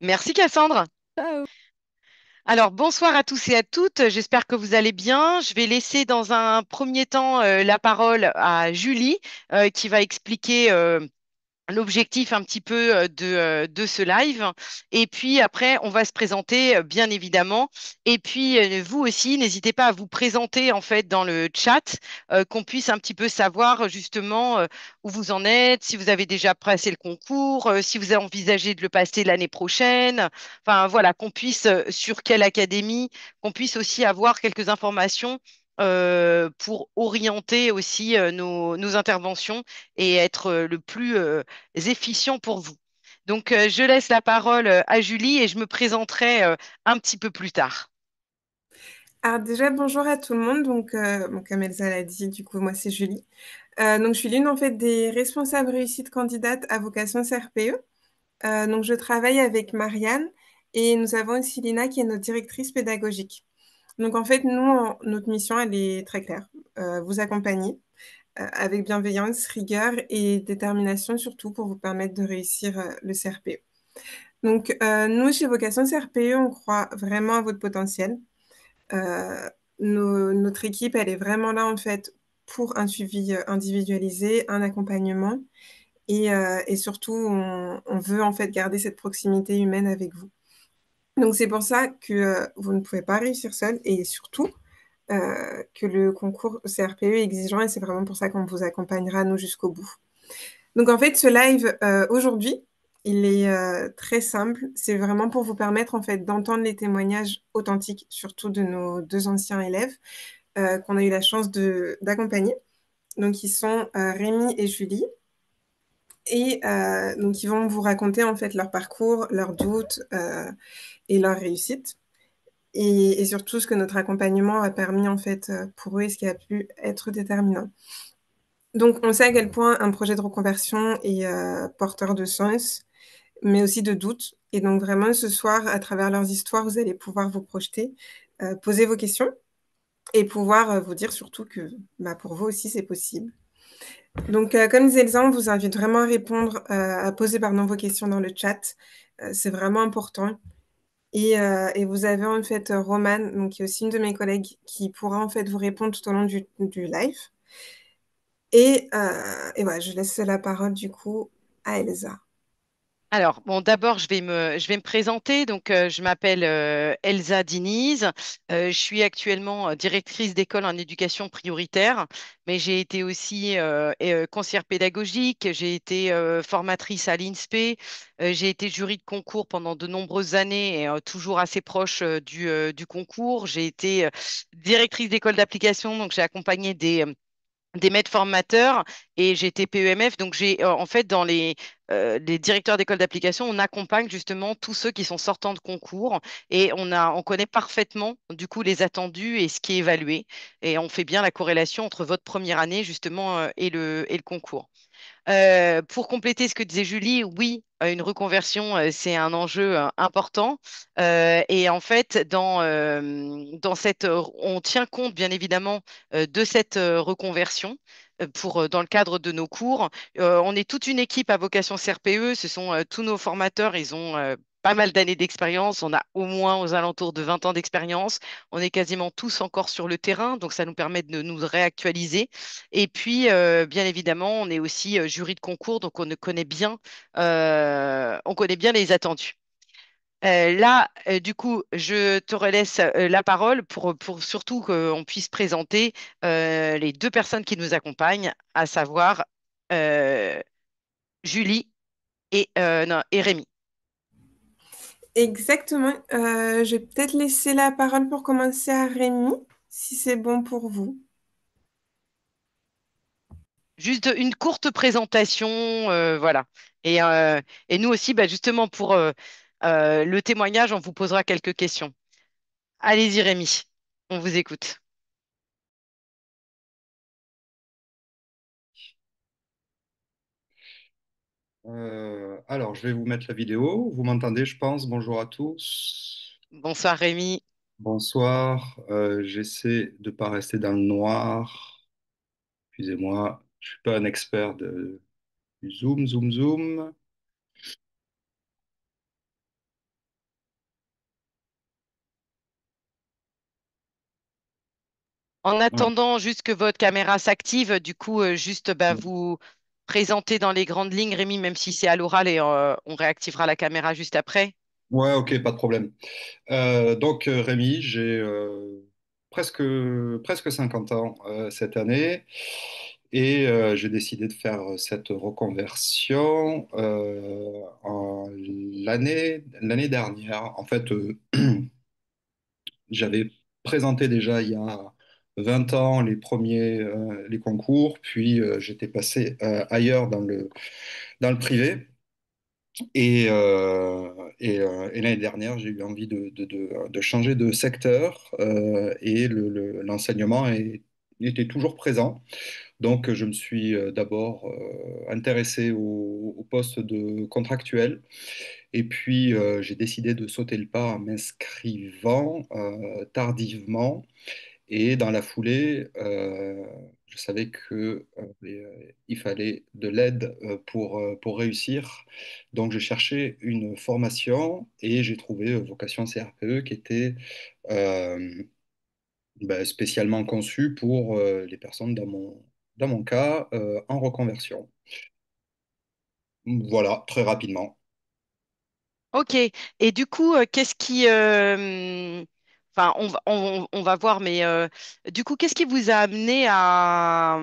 Merci Cassandre. Ciao. Alors bonsoir à tous et à toutes, j'espère que vous allez bien. Je vais laisser dans un premier temps la parole à Julie qui va expliquer l'objectif un petit peu de ce live. Et puis après, on va se présenter, bien évidemment. Et puis, vous aussi, n'hésitez pas à vous présenter en fait dans le chat, qu'on puisse un petit peu savoir justement où vous en êtes, si vous avez déjà passé le concours, si vous avez envisagé de le passer l'année prochaine. Enfin, voilà, qu'on puisse, sur quelle académie, qu'on puisse aussi avoir quelques informations. Pour orienter aussi nos interventions et être le plus efficient pour vous. Donc, je laisse la parole à Julie et je me présenterai un petit peu plus tard. Alors déjà, bonjour à tout le monde. Bon, comme Elsa l'a dit, du coup, moi, c'est Julie. Je suis l'une en fait des responsables réussite candidate à vocation CRPE. Je travaille avec Marianne et nous avons aussi Lina qui est notre directrice pédagogique. Donc, en fait, notre mission, elle est très claire. Vous accompagner avec bienveillance, rigueur et détermination, surtout pour vous permettre de réussir le CRPE. Nous, chez Vocation CRPE, on croit vraiment à votre potentiel. Euh, notre équipe, elle est vraiment là en fait pour un suivi individualisé, un accompagnement et surtout, on veut en fait garder cette proximité humaine avec vous. Donc c'est pour ça que vous ne pouvez pas réussir seul et surtout que le concours CRPE est exigeant et c'est vraiment pour ça qu'on vous accompagnera nous jusqu'au bout. Donc en fait, ce live aujourd'hui, il est très simple. C'est vraiment pour vous permettre en fait d'entendre les témoignages authentiques, surtout de nos deux anciens élèves qu'on a eu la chance d'accompagner. Donc ils sont Rémi et Julie. Donc ils vont vous raconter en fait leur parcours, leurs doutes et leurs réussites. Et surtout ce que notre accompagnement a permis en fait pour eux et ce qui a pu être déterminant. Donc on sait à quel point un projet de reconversion est porteur de sens mais aussi de doutes. Et donc vraiment, ce soir, à travers leurs histoires, vous allez pouvoir vous projeter, poser vos questions et pouvoir vous dire surtout que bah, pour vous aussi, c'est possible. Comme disait Elsa, on vous invite vraiment à répondre, à poser pardon, vos questions dans le chat. C'est vraiment important. Et vous avez en fait Romane, donc, qui est aussi une de mes collègues, qui pourra en fait vous répondre tout au long du live. Et voilà, je laisse la parole du coup à Elsa. Alors, bon, d'abord, je vais me présenter. Donc, je m'appelle Elsa Diniz. Je suis actuellement directrice d'école en éducation prioritaire, mais j'ai été aussi conseillère pédagogique. J'ai été formatrice à l'INSPE. J'ai été jury de concours pendant de nombreuses années et toujours assez proche du concours. J'ai été directrice d'école d'application, donc j'ai accompagné des maîtres formateurs et j'étais PEMF. Donc, j'ai en fait dans les directeurs d'école d'application, on accompagne justement tous ceux qui sont sortants de concours et on connaît parfaitement du coup les attendus et ce qui est évalué. Et on fait bien la corrélation entre votre première année justement et le concours. Pour compléter ce que disait Julie, oui, une reconversion, c'est un enjeu important. Et en fait, on tient compte bien évidemment de cette reconversion. Dans le cadre de nos cours. On est toute une équipe à vocation CRPE. Ce sont tous nos formateurs. Ils ont pas mal d'années d'expérience. On a au moins aux alentours de 20 ans d'expérience. On est quasiment tous encore sur le terrain. Donc, ça nous permet de nous réactualiser. Et puis, bien évidemment, on est aussi jury de concours, donc on connaît bien les attendus. Là, du coup, je te relaisse la parole pour surtout qu'on puisse présenter les deux personnes qui nous accompagnent, à savoir euh, Julie non, et Rémi. Exactement. Je vais peut-être laisser la parole pour commencer à Rémi, si c'est bon pour vous. Juste une courte présentation, voilà. Et nous aussi, bah, justement, pour le témoignage, on vous posera quelques questions. Allez-y, Rémi, on vous écoute. Alors, je vais vous mettre la vidéo. Vous m'entendez, je pense. Bonjour à tous. Bonsoir, Rémi. Bonsoir. J'essaie de ne pas rester dans le noir. Excusez-moi, je ne suis pas un expert du zoom, zoom, zoom. En Ouais. attendant juste que votre caméra s'active, du coup, juste bah, vous présenter dans les grandes lignes, Rémi, même si c'est à l'oral et on réactivera la caméra juste après. Ouais, ok, pas de problème. Donc, Rémi, j'ai presque, presque 50 ans cette année et j'ai décidé de faire cette reconversion l'année dernière. En fait, j'avais présenté déjà il y a 20 ans les concours, puis j'étais passé ailleurs dans le privé. Et l'année dernière, j'ai eu envie de changer de secteur et l'enseignement était toujours présent. Donc, je me suis d'abord intéressé au poste de contractuel et puis j'ai décidé de sauter le pas en m'inscrivant tardivement et dans la foulée, je savais que, il fallait de l'aide pour réussir. Donc, j'ai cherché une formation et j'ai trouvé Vocation CRPE qui était euh, spécialement conçue pour les personnes dans mon cas en reconversion. Voilà, très rapidement. Ok. Et du coup, qu'est-ce qui... Enfin, on va voir, mais du coup, qu'est-ce qui vous a amené à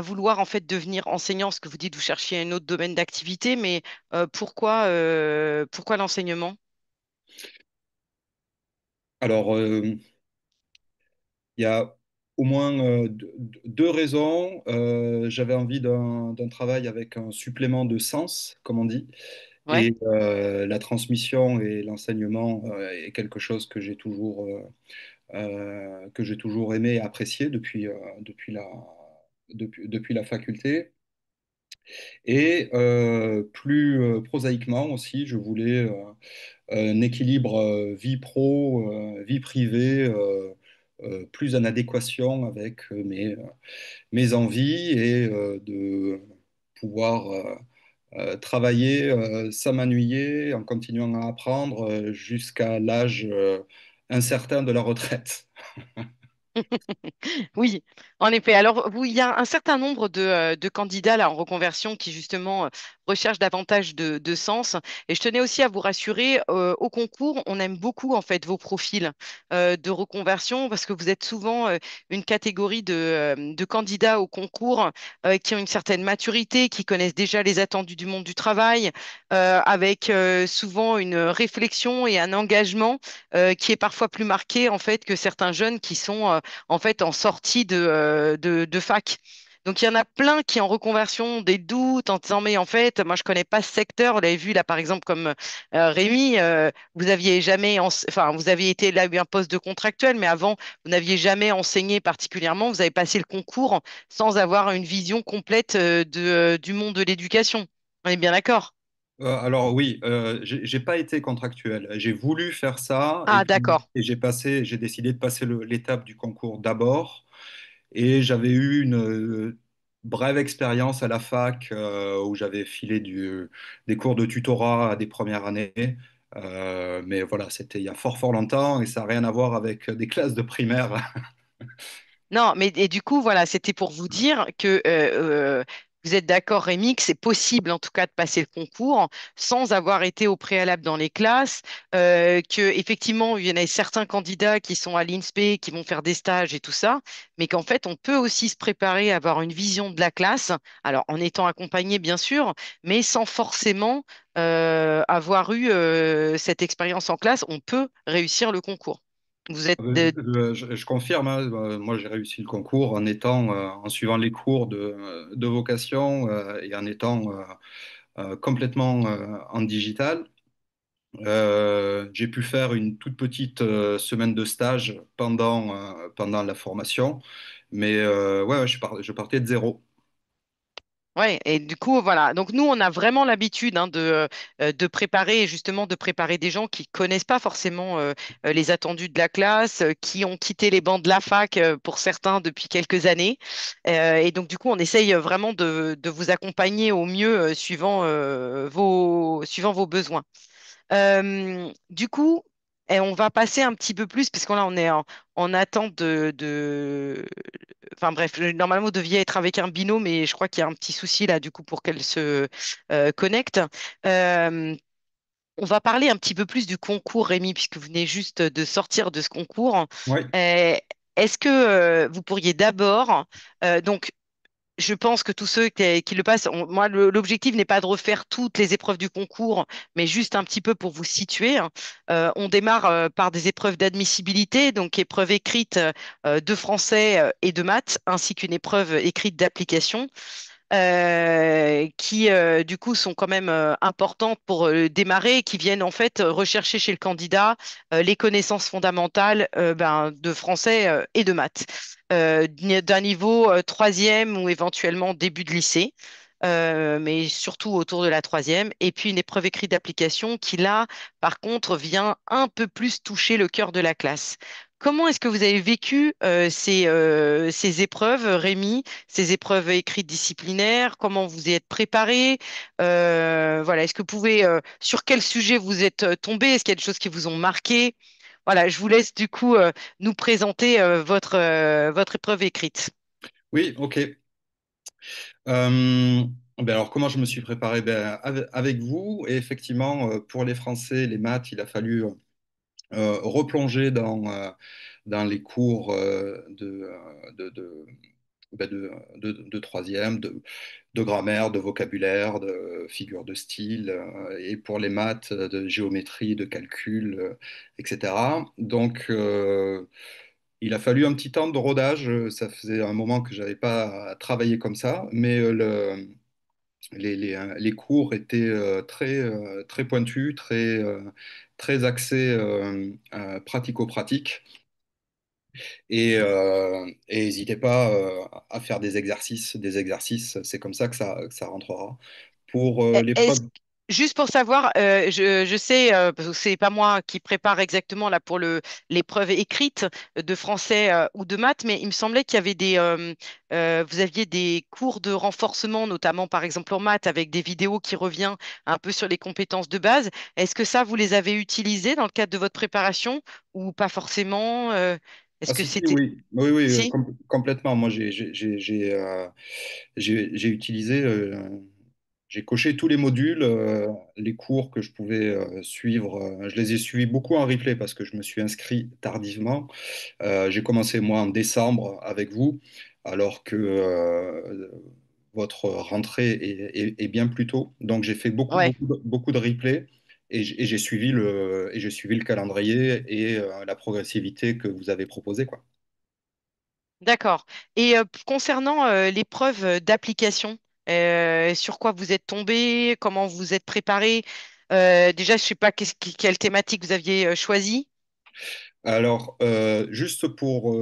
vouloir en fait devenir enseignant? Parce que vous dites que vous cherchiez un autre domaine d'activité, mais pourquoi l'enseignement? Alors, il y a au moins deux raisons. J'avais envie d'un travail avec un supplément de sens, comme on dit. Ouais. Et la transmission et l'enseignement est quelque chose que j'ai toujours aimé et apprécié depuis la faculté. Et plus prosaïquement aussi, je voulais un équilibre vie pro, vie privée, plus en adéquation avec mes envies et de pouvoir travailler sans m'ennuyer en continuant à apprendre jusqu'à l'âge incertain de la retraite. Oui, en effet. Alors, il y a un certain nombre de candidats là, en reconversion qui justement recherchent davantage de sens. Et je tenais aussi à vous rassurer, au concours, on aime beaucoup en fait vos profils de reconversion parce que vous êtes souvent une catégorie de candidats au concours qui ont une certaine maturité, qui connaissent déjà les attendus du monde du travail, avec souvent une réflexion et un engagement qui est parfois plus marqué en fait que certains jeunes qui sont en fait en sortie de fac. Donc il y en a plein qui en reconversion ont des doutes en disant mais en fait moi je connais pas ce secteur. Vous l'avez vu là par exemple comme Rémi, vous aviez jamais enfin vous aviez été là eu un poste de contractuel mais avant vous n'aviez jamais enseigné particulièrement. Vous avez passé le concours sans avoir une vision complète du monde de l'éducation. On est bien d'accord? Alors oui, j'ai pas été contractuel. J'ai voulu faire ça et Ah puis d'accord. et j'ai décidé de passer l'étape du concours d'abord. Et j'avais eu une brève expérience à la fac où j'avais filé des cours de tutorat à des premières années. Mais voilà, c'était il y a fort fort longtemps et ça n'a rien à voir avec des classes de primaire. Non, mais et du coup, voilà, c'était pour vous dire que vous êtes d'accord, Rémi, que c'est possible en tout cas de passer le concours sans avoir été au préalable dans les classes, que effectivement, il y en a certains candidats qui sont à l'INSPE, qui vont faire des stages et tout ça, mais qu'en fait, on peut aussi se préparer à avoir une vision de la classe, alors en étant accompagné bien sûr, mais sans forcément avoir eu cette expérience en classe, on peut réussir le concours. Vous êtes Je confirme, hein, moi j'ai réussi le concours en suivant les cours de vocation et en étant complètement en digital. J'ai pu faire une toute petite semaine de stage pendant la formation, mais ouais, je partais de zéro. Ouais, et du coup, voilà. Donc, nous, on a vraiment l'habitude hein, de préparer, justement, de préparer des gens qui connaissent pas forcément les attendus de la classe, qui ont quitté les bancs de la fac pour certains depuis quelques années. Et donc, du coup, on essaye vraiment de vous accompagner au mieux suivant vos besoins. Du coup, Et on va passer un petit peu plus, parce qu'on là, on est en attente Enfin bref, normalement, vous deviez être avec un binôme, mais je crois qu'il y a un petit souci là, du coup, pour qu'elle se connecte. Euh, on va parler un petit peu plus du concours, Rémi, puisque vous venez juste de sortir de ce concours. Oui, Euh, Est-ce que vous pourriez d'abord, donc je pense que tous ceux qui le passent, moi, l'objectif n'est pas de refaire toutes les épreuves du concours, mais juste un petit peu pour vous situer, hein. On démarre par des épreuves d'admissibilité, donc épreuve écrite de français et de maths, ainsi qu'une épreuve écrite d'application qui du coup sont quand même importantes pour démarrer, qui viennent en fait rechercher chez le candidat les connaissances fondamentales de français et de maths, d'un niveau troisième ou éventuellement début de lycée. Mais surtout autour de la troisième, et puis une épreuve écrite d'application qui, là, par contre, vient un peu plus toucher le cœur de la classe. Comment est-ce que vous avez vécu ces épreuves, Rémi? Ces épreuves écrites disciplinaires, comment vous y êtes préparé? Voilà, est-ce que vous pouvez, sur quel sujet vous êtes tombé? Est-ce qu'il y a des choses qui vous ont marqué? Voilà, je vous laisse du coup nous présenter votre épreuve écrite. oui, ok. Euh, ben alors, comment je me suis préparé? Ben, avec vous, et effectivement, pour les Français, les maths, il a fallu replonger dans les cours ben, de troisième, de grammaire, de vocabulaire, de figure de style, et pour les maths, de géométrie, de calcul, etc. Donc, il a fallu un petit temps de rodage. Ça faisait un moment que j'avais pas travaillé comme ça, mais les cours étaient très pointus, très axés pratico-pratique. Et n'hésitez pas à faire des exercices, c'est comme ça que ça rentrera. Pour Est-ce, l'épreuve, juste pour savoir, je sais, parce que c'est pas moi qui prépare exactement là pour l'épreuve écrite de français ou de maths, mais il me semblait qu'il y avait vous aviez des cours de renforcement, notamment par exemple en maths, avec des vidéos qui reviennent un peu sur les compétences de base. Est-ce que ça, vous les avez utilisés dans le cadre de votre préparation ou pas forcément? ah Est-ce que si, si, c'était... oui, oui, oui, Si? complètement. Moi, j'ai utilisé, j'ai coché tous les modules, les cours que je pouvais suivre. Je les ai suivis beaucoup en replay parce que je me suis inscrit tardivement. J'ai commencé moi en décembre avec vous, alors que votre rentrée est bien plus tôt. Donc j'ai fait Ouais. beaucoup de replays et j'ai suivi le calendrier et la progressivité que vous avez proposé, quoi. D'accord. Et concernant l'épreuve d'application, sur quoi vous êtes tombé, comment vous êtes préparé? Déjà, je ne sais pas quelle thématique vous aviez choisi. Alors, juste pour,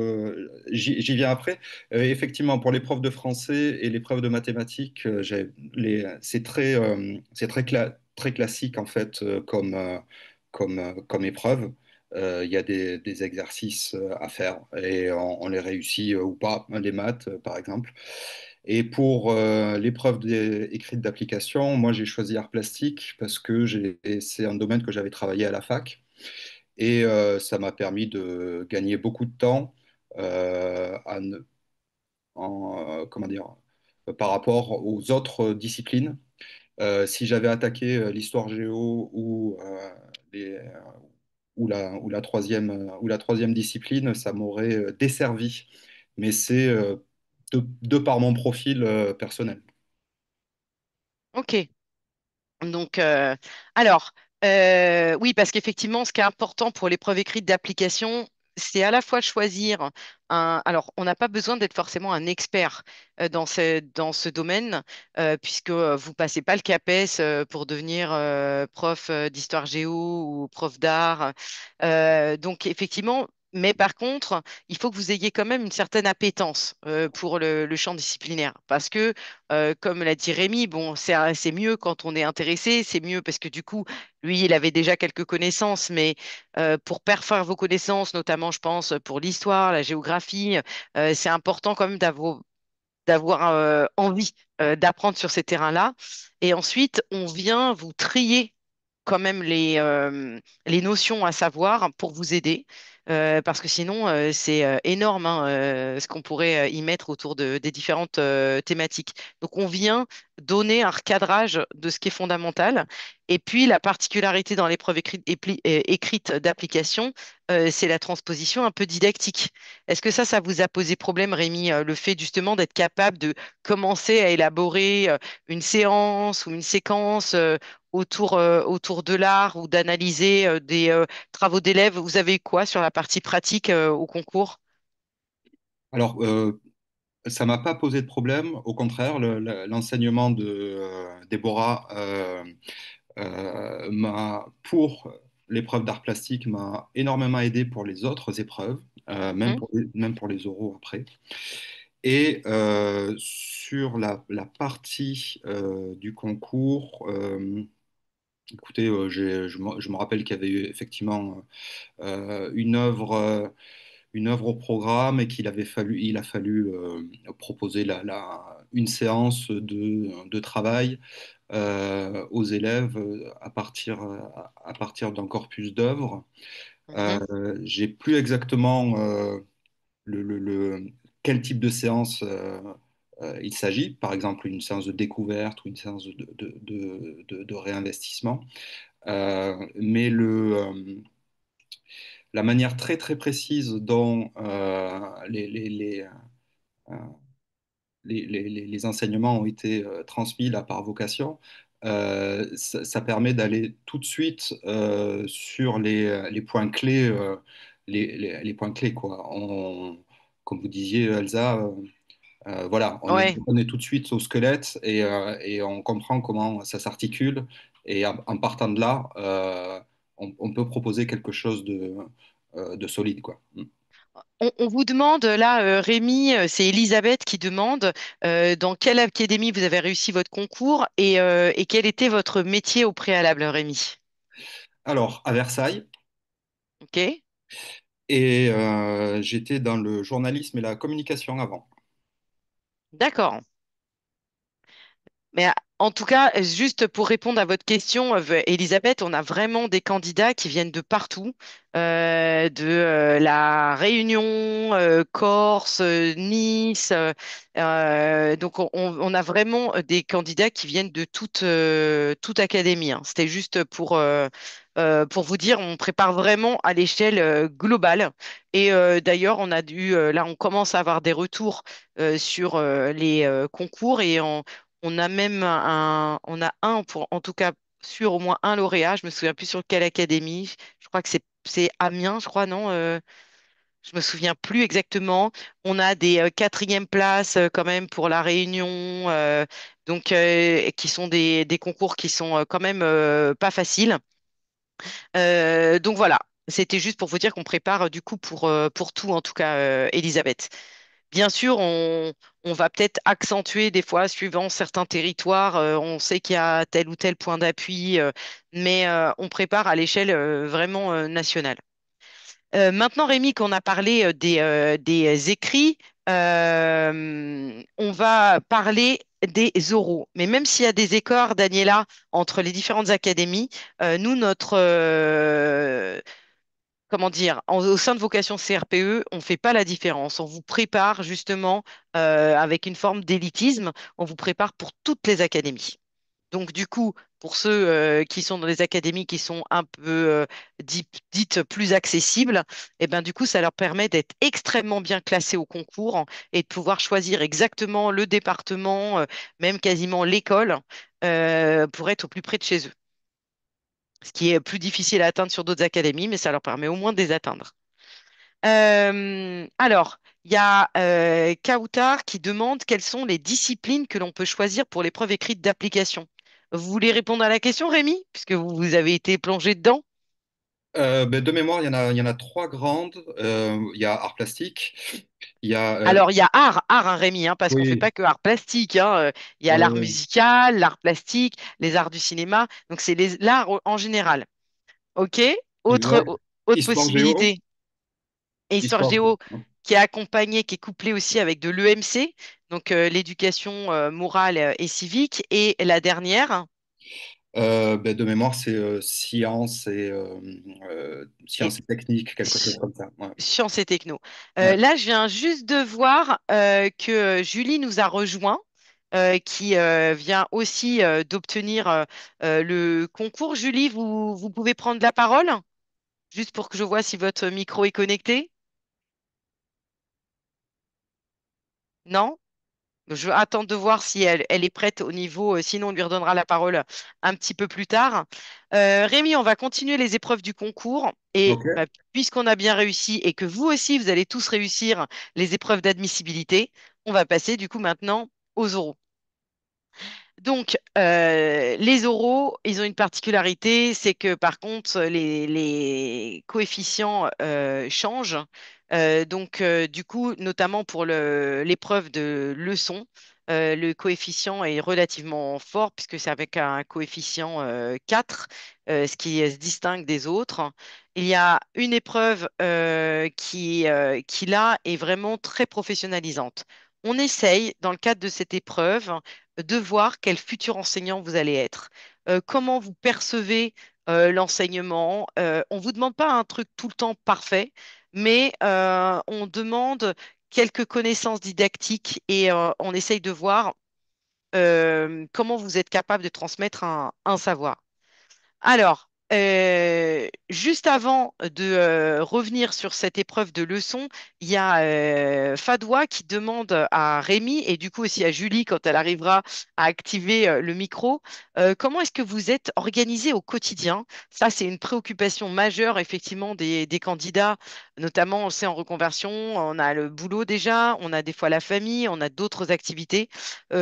j'y viens après. Effectivement, pour l'épreuve de français et l'épreuve de mathématiques, c'est très classique en fait comme épreuve. Il y a des exercices à faire et on les réussit ou pas, les maths par exemple. Et pour l'épreuve écrite d'application, moi j'ai choisi art plastique parce que c'est un domaine que j'avais travaillé à la fac. Et ça m'a permis de gagner beaucoup de temps à comment dire, par rapport aux autres disciplines. Si j'avais attaqué l'histoire géo les, ou la troisième discipline, ça m'aurait desservi. Mais c'est de par mon profil personnel. Ok. Donc, alors, oui, parce qu'effectivement, ce qui est important pour l'épreuve écrite d'application, c'est à la fois choisir un. Alors, on n'a pas besoin d'être forcément un expert dans ce domaine, puisque vous passez pas le CAPES pour devenir prof d'histoire géo ou prof d'art. Donc, effectivement. Mais par contre, il faut que vous ayez quand même une certaine appétence pour le champ disciplinaire. Parce que comme l'a dit Rémi, bon, c'est mieux quand on est intéressé, c'est mieux parce que du coup, lui, il avait déjà quelques connaissances, mais pour parfaire vos connaissances, notamment, je pense, pour l'histoire, la géographie, c'est important quand même d'avoir envie d'apprendre sur ces terrains-là. Et ensuite, on vient vous trier quand même les notions à savoir pour vous aider. Parce que sinon, c'est énorme hein, ce qu'on pourrait y mettre autour des différentes thématiques. Donc, on vient donner un recadrage de ce qui est fondamental. Et puis, la particularité dans l'épreuve écrite d'application, c'est la transposition un peu didactique. Est-ce que ça vous a posé problème, Rémi, le fait justement d'être capable de commencer à élaborer une séance ou une séquence autour de l'art ou d'analyser des travaux d'élèves? Vous avez eu quoi sur la partie pratique au concours? Alors, ça m'a pas posé de problème. Au contraire, l'enseignement de Déborah pour l'épreuve d'art plastique m'a énormément aidé pour les autres épreuves, Mhm, même pour les oraux après. Et sur la partie du concours, écoutez, je me rappelle qu'il y avait eu effectivement une œuvre au programme et il a fallu proposer une séance de travail aux élèves à partir d'un corpus d'œuvres. mhm. J'ai plus exactement quel type de séance il s'agit, par exemple une séance de découverte ou une séance de réinvestissement. Mais la manière très très précise dont euh, les enseignements ont été transmis là par vocation, ça permet d'aller tout de suite sur les points clés, les points clés quoi. Comme vous disiez, Elsa, voilà, Ouais. on est tout de suite au squelette et on comprend comment ça s'articule. Et en partant de là, on peut proposer quelque chose de solide, quoi. Mm. On vous demande, là, Rémi, c'est Elisabeth qui demande dans quelle académie vous avez réussi votre concours et quel était votre métier au préalable, Rémi? Alors, à Versailles, OK? et j'étais dans le journalisme et la communication avant. D'accord. Mais en tout cas, juste pour répondre à votre question, Elisabeth, on a vraiment des candidats qui viennent de partout, de la Réunion, Corse, Nice. Donc, on a vraiment des candidats qui viennent de toute académie, hein. C'était juste pour vous dire, on prépare vraiment à l'échelle globale. Et d'ailleurs, là, on commence à avoir des retours sur les concours et on a même on a un pour, en tout cas, sur au moins un lauréat. Je me souviens plus sur quelle académie. Je crois que c'est Amiens, je crois, non? Je me souviens plus exactement. On a des quatrièmes places quand même pour la Réunion, donc qui sont des concours qui sont quand même pas faciles. Donc voilà, c'était juste pour vous dire qu'on prépare du coup pour tout, en tout cas, Elisabeth. Bien sûr, on va peut-être accentuer des fois, suivant certains territoires, on sait qu'il y a tel ou tel point d'appui, mais on prépare à l'échelle vraiment nationale. Maintenant, Rémi, qu'on a parlé des écrits, on va parler des oraux. Mais même s'il y a des écarts, Daniela, entre les différentes académies, nous, comment dire, au sein de Vocation CRPE, on ne fait pas la différence. On vous prépare justement avec une forme d'élitisme, on vous prépare pour toutes les académies. Donc du coup, pour ceux qui sont dans les académies qui sont un peu dites plus accessibles, et ben, du coup, ça leur permet d'être extrêmement bien classés au concours et de pouvoir choisir exactement le département, même quasiment l'école, pour être au plus près de chez eux, ce qui est plus difficile à atteindre sur d'autres académies, mais ça leur permet au moins de les atteindre. Alors, il y a Kautar qui demande quelles sont les disciplines que l'on peut choisir pour l'épreuve écrite d'application. Vous voulez répondre à la question, Rémi, puisque vous avez été plongé dedans? Ben, de mémoire, il y en a trois grandes. Il y a art plastique, il y a Alors, il y a art, hein, Rémi, hein, parce qu'on ne fait oui, pas que art plastique, hein. Il y a ouais, l'art ouais, musical, l'art plastique, les arts du cinéma. Donc, c'est l'art en général. OK? Autre, exact. autre Histoire géo, possibilité. Et Histoire histoire. géo qui est accompagné, qui est couplé aussi avec de l'EMC, donc l'éducation morale et civique. Et la dernière, De mémoire, c'est Et sciences et techniques, quelque chose comme ça. Ouais. sciences et techno. Ouais. Là, je viens juste de voir que Julie nous a rejoint, qui vient aussi d'obtenir le concours. Julie, vous pouvez prendre la parole, juste pour que je vois si votre micro est connecté. Non? Je vais attendre de voir si elle est prête au niveau, sinon on lui redonnera la parole un petit peu plus tard. Rémi, on va continuer les épreuves du concours et Ok. bah, puisqu'on a bien réussi et que vous aussi, vous allez tous réussir les épreuves d'admissibilité, on va passer du coup maintenant aux oraux. Donc, les oraux, ils ont une particularité, c'est que par contre, les coefficients changent. Du coup, notamment pour l'épreuve de leçon, le coefficient est relativement fort puisque c'est avec un coefficient 4, ce qui se distingue des autres. Il y a une épreuve qui, là, est vraiment très professionnalisante. On essaye, dans le cadre de cette épreuve, de voir quel futur enseignant vous allez être. Comment vous percevez l'enseignement. On ne vous demande pas un truc tout le temps parfait, mais on demande quelques connaissances didactiques et on essaye de voir comment vous êtes capable de transmettre un savoir. Alors, juste avant de revenir sur cette épreuve de leçon, il y a Fadwa qui demande à Rémi et du coup aussi à Julie quand elle arrivera à activer le micro, comment est-ce que vous êtes organisé au quotidien? Ça, c'est une préoccupation majeure effectivement des candidats, notamment on le sait en reconversion, on a le boulot déjà, on a des fois la famille, on a d'autres activités.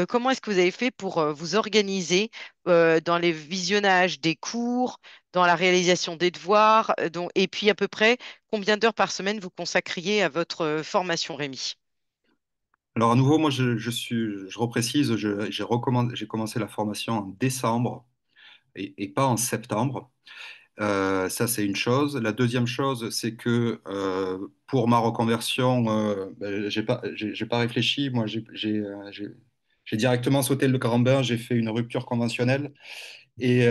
Comment est-ce que vous avez fait pour vous organiser? Dans les visionnages des cours, dans la réalisation des devoirs, et puis à peu près combien d'heures par semaine vous consacriez à votre formation, Rémi? Alors à nouveau, moi je reprécise, j'ai commencé la formation en décembre et pas en septembre. Ça, c'est une chose. La deuxième chose, c'est que pour ma reconversion, j'ai pas réfléchi. Moi, j'ai directement sauté le grand bain. J'ai fait une rupture conventionnelle et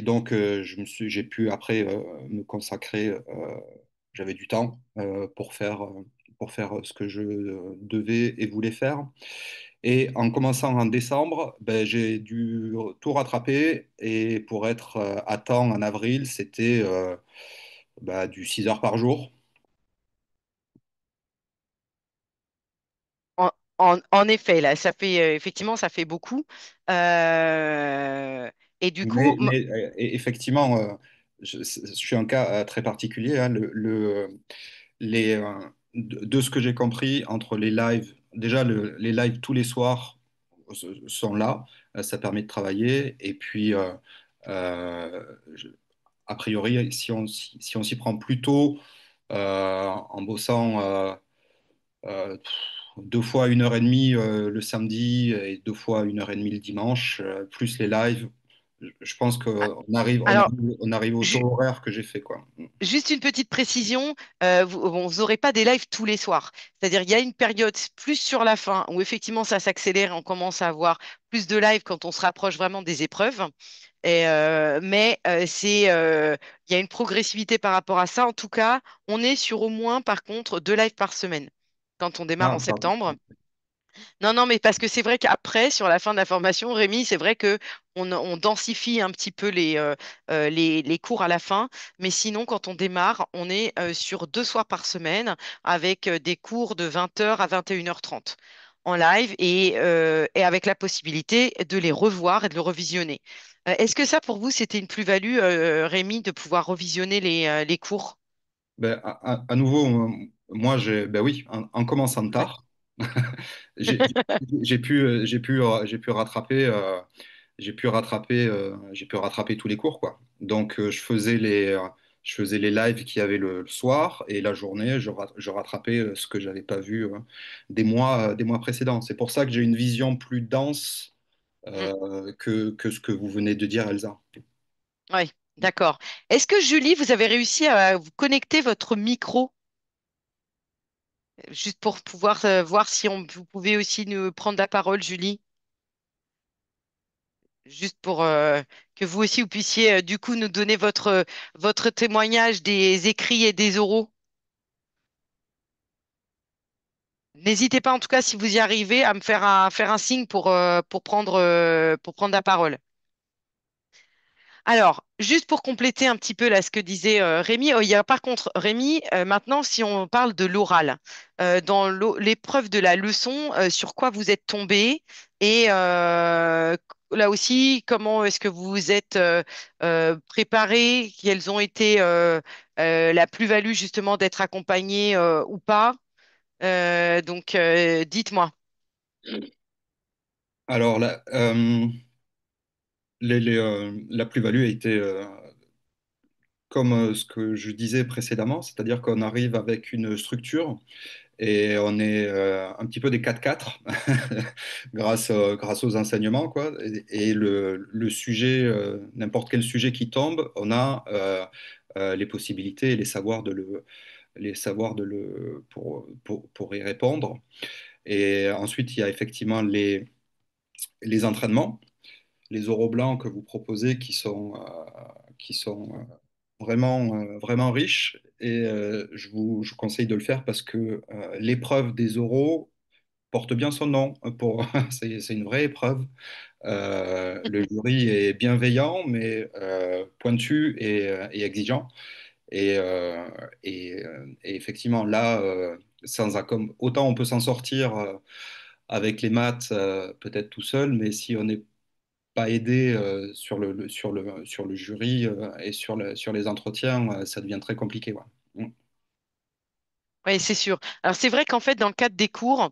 donc j'ai pu après me consacrer. J'avais du temps pour faire ce que je devais et voulais faire. Et en commençant en décembre, ben, j'ai dû tout rattraper. Et pour être à temps en avril, c'était du 6 heures par jour. En, en effet, là, ça fait effectivement, ça fait beaucoup. Euh, et du coup, Effectivement, je suis un cas très particulier, hein. De ce que j'ai compris, entre les lives, déjà les lives tous les soirs sont là, ça permet de travailler. Et puis, je- a priori, si on s'y prend plus tôt, en bossant deux fois 1 heure et demie le samedi et deux fois 1 heure et demie le dimanche, plus les lives, je pense alors, on arrive au taux horaire que j'ai fait, quoi. juste une petite précision, vous n'aurez pas des lives tous les soirs. C'est-à-dire, il y a une période plus sur la fin où effectivement ça s'accélère et on commence à avoir plus de lives quand on se rapproche vraiment des épreuves. Il y a une progressivité par rapport à ça. En tout cas, on est sur au moins, par contre, 2 lives par semaine quand on démarre en Ah, pardon. septembre. Non, non, mais parce que c'est vrai qu'après, sur la fin de la formation, Rémi, c'est vrai que on densifie un petit peu les cours à la fin. Mais sinon, quand on démarre, on est sur 2 soirs par semaine avec des cours de 20 h à 21 h 30 en live et avec la possibilité de les revoir et de le revisionner. Est-ce que ça, pour vous, c'était une plus-value, Rémi, de pouvoir revisionner les cours? À nouveau, moi, ben oui, en commençant Ouais. tard, j'ai j'ai pu rattraper tous les cours, quoi. Donc, je faisais les lives qu'il y avait le soir et la journée, je rattrapais ce que j'avais pas vu des mois précédents. C'est pour ça que j'ai une vision plus dense Mm. que ce que vous venez de dire, Elsa. Oui, d'accord. Est-ce que Julie, vous avez réussi à vous connecter votre micro, juste pour pouvoir voir si vous pouvez aussi nous prendre la parole, Julie? juste pour que vous aussi vous puissiez du coup nous donner votre témoignage des écrits et des oraux. N'hésitez pas en tout cas si vous y arrivez à me faire un signe pour prendre la parole. Alors, juste pour compléter un petit peu là ce que disait Rémi, il y a par contre, Rémi, maintenant si on parle de l'oral, dans l'épreuve de la leçon, sur quoi vous êtes tombé et là aussi, comment est-ce que vous vous êtes préparé, quelles ont été la plus-value justement d'être accompagné ou pas. Donc, dites-moi. Alors, la plus-value a été comme ce que je disais précédemment, c'est-à-dire qu'on arrive avec une structure et on est un petit peu des 4x4 grâce aux enseignements, quoi. Et le sujet, n'importe quel sujet qui tombe, on a les possibilités et les savoirs pour y répondre. Et ensuite, il y a effectivement les entraînements, les oraux blancs que vous proposez qui sont vraiment riches. Et je vous conseille de le faire parce que l'épreuve des oraux porte bien son nom. C'est une vraie épreuve. Le jury est bienveillant, mais pointu et exigeant. Et, euh, et effectivement, là, autant on peut s'en sortir avec les maths, peut-être tout seul, mais si on n'est pas aidé sur le jury et sur les entretiens, ça devient très compliqué. Ouais. Mm. Oui, c'est sûr. Alors, c'est vrai qu'en fait, dans le cadre des cours,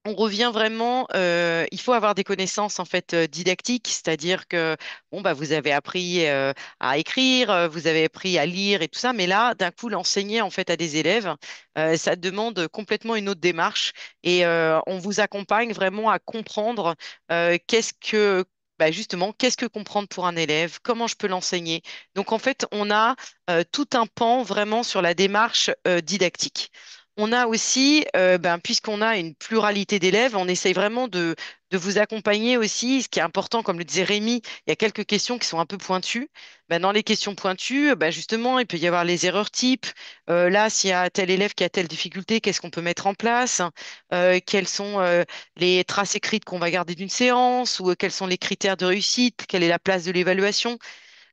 on revient vraiment, il faut avoir des connaissances en fait didactiques, c'est-à-dire que bon bah vous avez appris à écrire, vous avez appris à lire et tout ça, mais là d'un coup l'enseigner en fait à des élèves, ça demande complètement une autre démarche et on vous accompagne vraiment à comprendre qu'est-ce que bah, justement qu'est-ce que comprendre pour un élève, comment je peux l'enseigner. Donc en fait on a tout un pan vraiment sur la démarche didactique. On a aussi, puisqu'on a une pluralité d'élèves, on essaye vraiment de vous accompagner aussi. Ce qui est important, comme le disait Rémi, il y a quelques questions qui sont un peu pointues. Ben, dans les questions pointues, justement, il peut y avoir les erreurs types. Là, s'il y a tel élève qui a telle difficulté, qu'est-ce qu'on peut mettre en place? Quelles sont les traces écrites qu'on va garder d'une séance? Ou quels sont les critères de réussite? Quelle est la place de l'évaluation?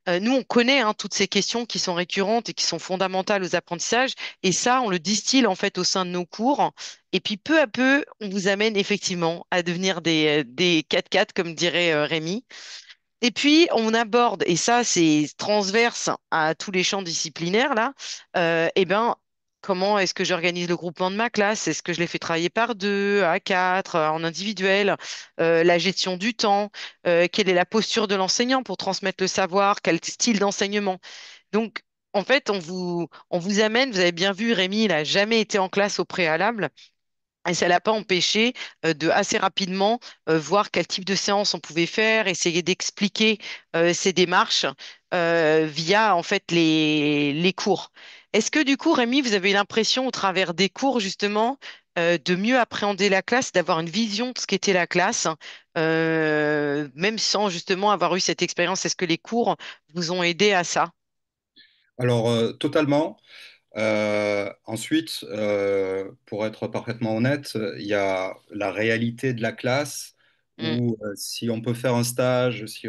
Nous, on connaît hein, toutes ces questions qui sont récurrentes et qui sont fondamentales aux apprentissages. Et ça, on le distille en fait au sein de nos cours. Et puis peu à peu, on vous amène effectivement à devenir des 4x4, comme dirait Rémi. Et puis, on aborde, et ça, c'est transverse à tous les champs disciplinaires, là, comment est-ce que j'organise le groupement de ma classe? Est-ce que je les fais travailler par deux, à quatre, en individuel? La gestion du temps, quelle est la posture de l'enseignant pour transmettre le savoir? Quel style d'enseignement? Donc, en fait, on vous amène, vous avez bien vu, Rémi, il n'a jamais été en classe au préalable. Et ça l'a pas empêché de assez rapidement voir quel type de séance on pouvait faire, essayer d'expliquer ces démarches via en fait les cours. Est-ce que du coup, Rémi, vous avez l'impression au travers des cours justement de mieux appréhender la classe, d'avoir une vision de ce qu'était la classe, même sans justement avoir eu cette expérience? Est-ce que les cours vous ont aidé à ça? Alors, totalement. Ensuite, pour être parfaitement honnête, il y a la réalité de la classe Mm. où si on peut faire un stage, si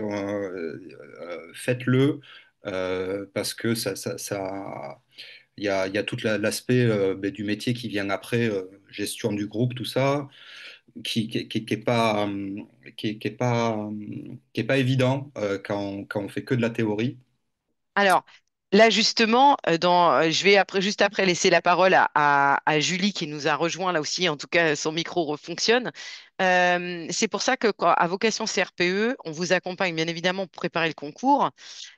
faites-le, parce que il y a tout l'aspect du métier qui vient après, gestion du groupe, tout ça, qui est pas, qui est pas évident quand on fait que de la théorie. Alors, là, justement, je vais juste après laisser la parole à Julie qui nous a rejoint là aussi. En tout cas, son micro fonctionne. C'est pour ça que, à Vocation CRPE, on vous accompagne bien évidemment pour préparer le concours.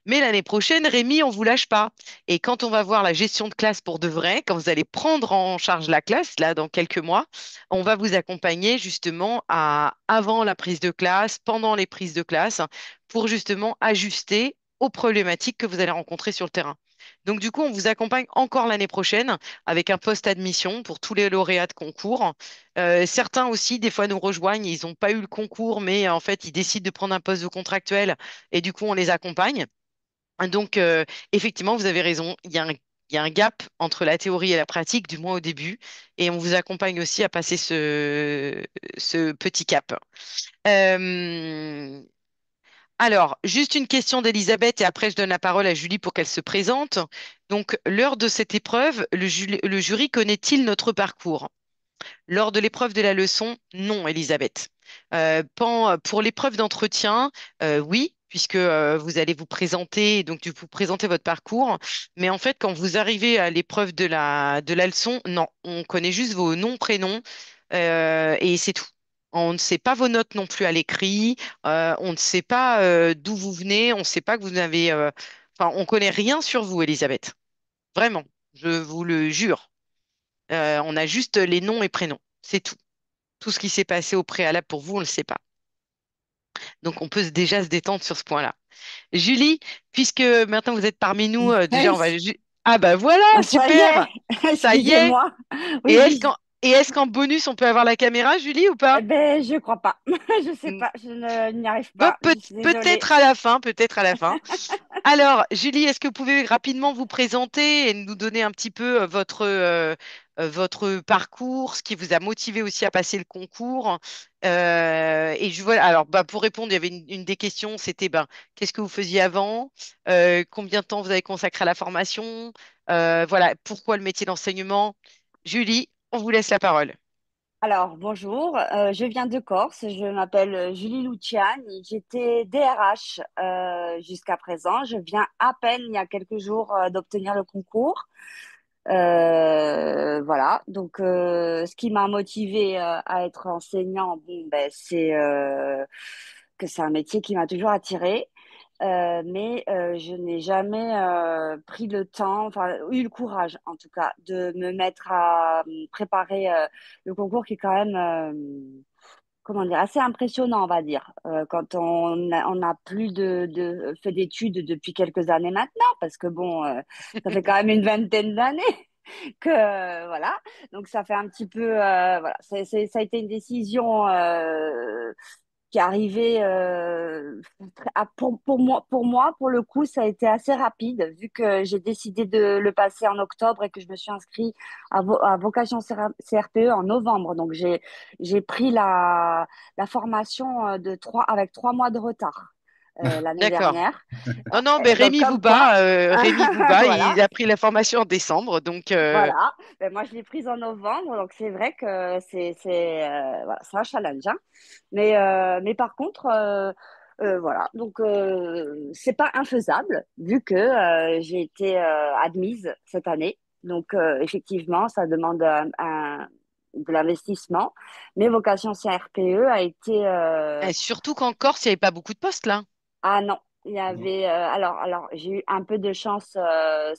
Mais l'année prochaine, Rémi, on vous lâche pas. Et quand on va voir la gestion de classe pour de vrai, quand vous allez prendre en charge la classe, là, dans quelques mois, on va vous accompagner justement avant la prise de classe, pendant les prises de classe, pour justement ajuster aux problématiques que vous allez rencontrer sur le terrain. Donc, du coup, on vous accompagne encore l'année prochaine avec un post-admission pour tous les lauréats de concours. Certains aussi, des fois, nous rejoignent. Ils n'ont pas eu le concours, mais en fait, ils décident de prendre un poste de contractuel et du coup, on les accompagne. Donc, effectivement, vous avez raison. Il y a un gap entre la théorie et la pratique, du moins au début, et on vous accompagne aussi à passer ce petit cap. Euh, alors, juste une question d'Elisabeth et après je donne la parole à Julie pour qu'elle se présente. Donc, lors de cette épreuve, le jury connaît-il notre parcours? Lors de l'épreuve de la leçon, non, Elisabeth. Pour l'épreuve d'entretien, oui, puisque vous allez vous présenter, donc vous présenter votre parcours. Mais en fait, quand vous arrivez à l'épreuve de la leçon, non, on connaît juste vos noms, prénoms, et c'est tout. On ne sait pas vos notes non plus à l'écrit, on ne sait pas d'où vous venez, on ne sait pas que vous avez... Enfin, on connaît rien sur vous, Elisabeth. Vraiment, je vous le jure. On a juste les noms et prénoms. C'est tout. Tout ce qui s'est passé au préalable pour vous, on ne le sait pas. Donc, on peut déjà se détendre sur ce point-là. Julie, puisque maintenant vous êtes parmi nous, déjà, Oui, on va... Ah bah voilà, ça y super! est, Ça y est! excusez-moi. Et Oui, est-ce oui. qu'en bonus, on peut avoir la caméra, Julie, ou pas? Eh ben, je crois pas. Je sais Hmm. pas, n'y arrive Bon, pas. Je suis désolée. peut-être à la fin, peut-être à la fin. Alors, Julie, est-ce que vous pouvez rapidement vous présenter et nous donner un petit peu votre parcours, ce qui vous a motivé aussi à passer le concours? Et voilà, alors, bah, pour répondre, il y avait une des questions, c'était ben, qu'est-ce que vous faisiez avant? Combien de temps vous avez consacré à la formation? Voilà, pourquoi le métier d'enseignement? Julie, on vous laisse la parole. Alors, bonjour, je viens de Corse. Je m'appelle Julie Luciani. J'étais DRH jusqu'à présent. Je viens à peine, il y a quelques jours, d'obtenir le concours. Voilà. Donc, ce qui m'a motivée à être enseignant, bon, ben, c'est que c'est un métier qui m'a toujours attirée. Mais je n'ai jamais pris le temps, enfin eu le courage en tout cas, de me mettre à préparer le concours qui est quand même, comment dire, assez impressionnant, on va dire, quand on a plus fait d'études depuis quelques années maintenant, parce que bon, ça fait quand même une vingtaine d'années que voilà, donc ça fait un petit peu, voilà, ça a été une décision qui est arrivé pour moi, pour le coup, ça a été assez rapide, vu que j'ai décidé de le passer en octobre et que je me suis inscrite à Vocation CRPE en novembre. Donc, j'ai pris la formation avec 3 mois de retard l'année D'accord. dernière. Non, non, mais Donc, comme quoi, Rémi Bouba, voilà. il a pris la formation en décembre, donc Voilà, ben, moi je l'ai prise en novembre, donc c'est vrai que voilà, c'est un challenge, hein. Mais par contre, voilà, donc c'est pas infaisable vu que j'ai été admise cette année. Donc effectivement, ça demande de l'investissement. Mais Vocation CRPE a été et surtout qu'en Corse, il n'y avait pas beaucoup de postes là. ah non, il y Non. avait alors j'ai eu un peu de chance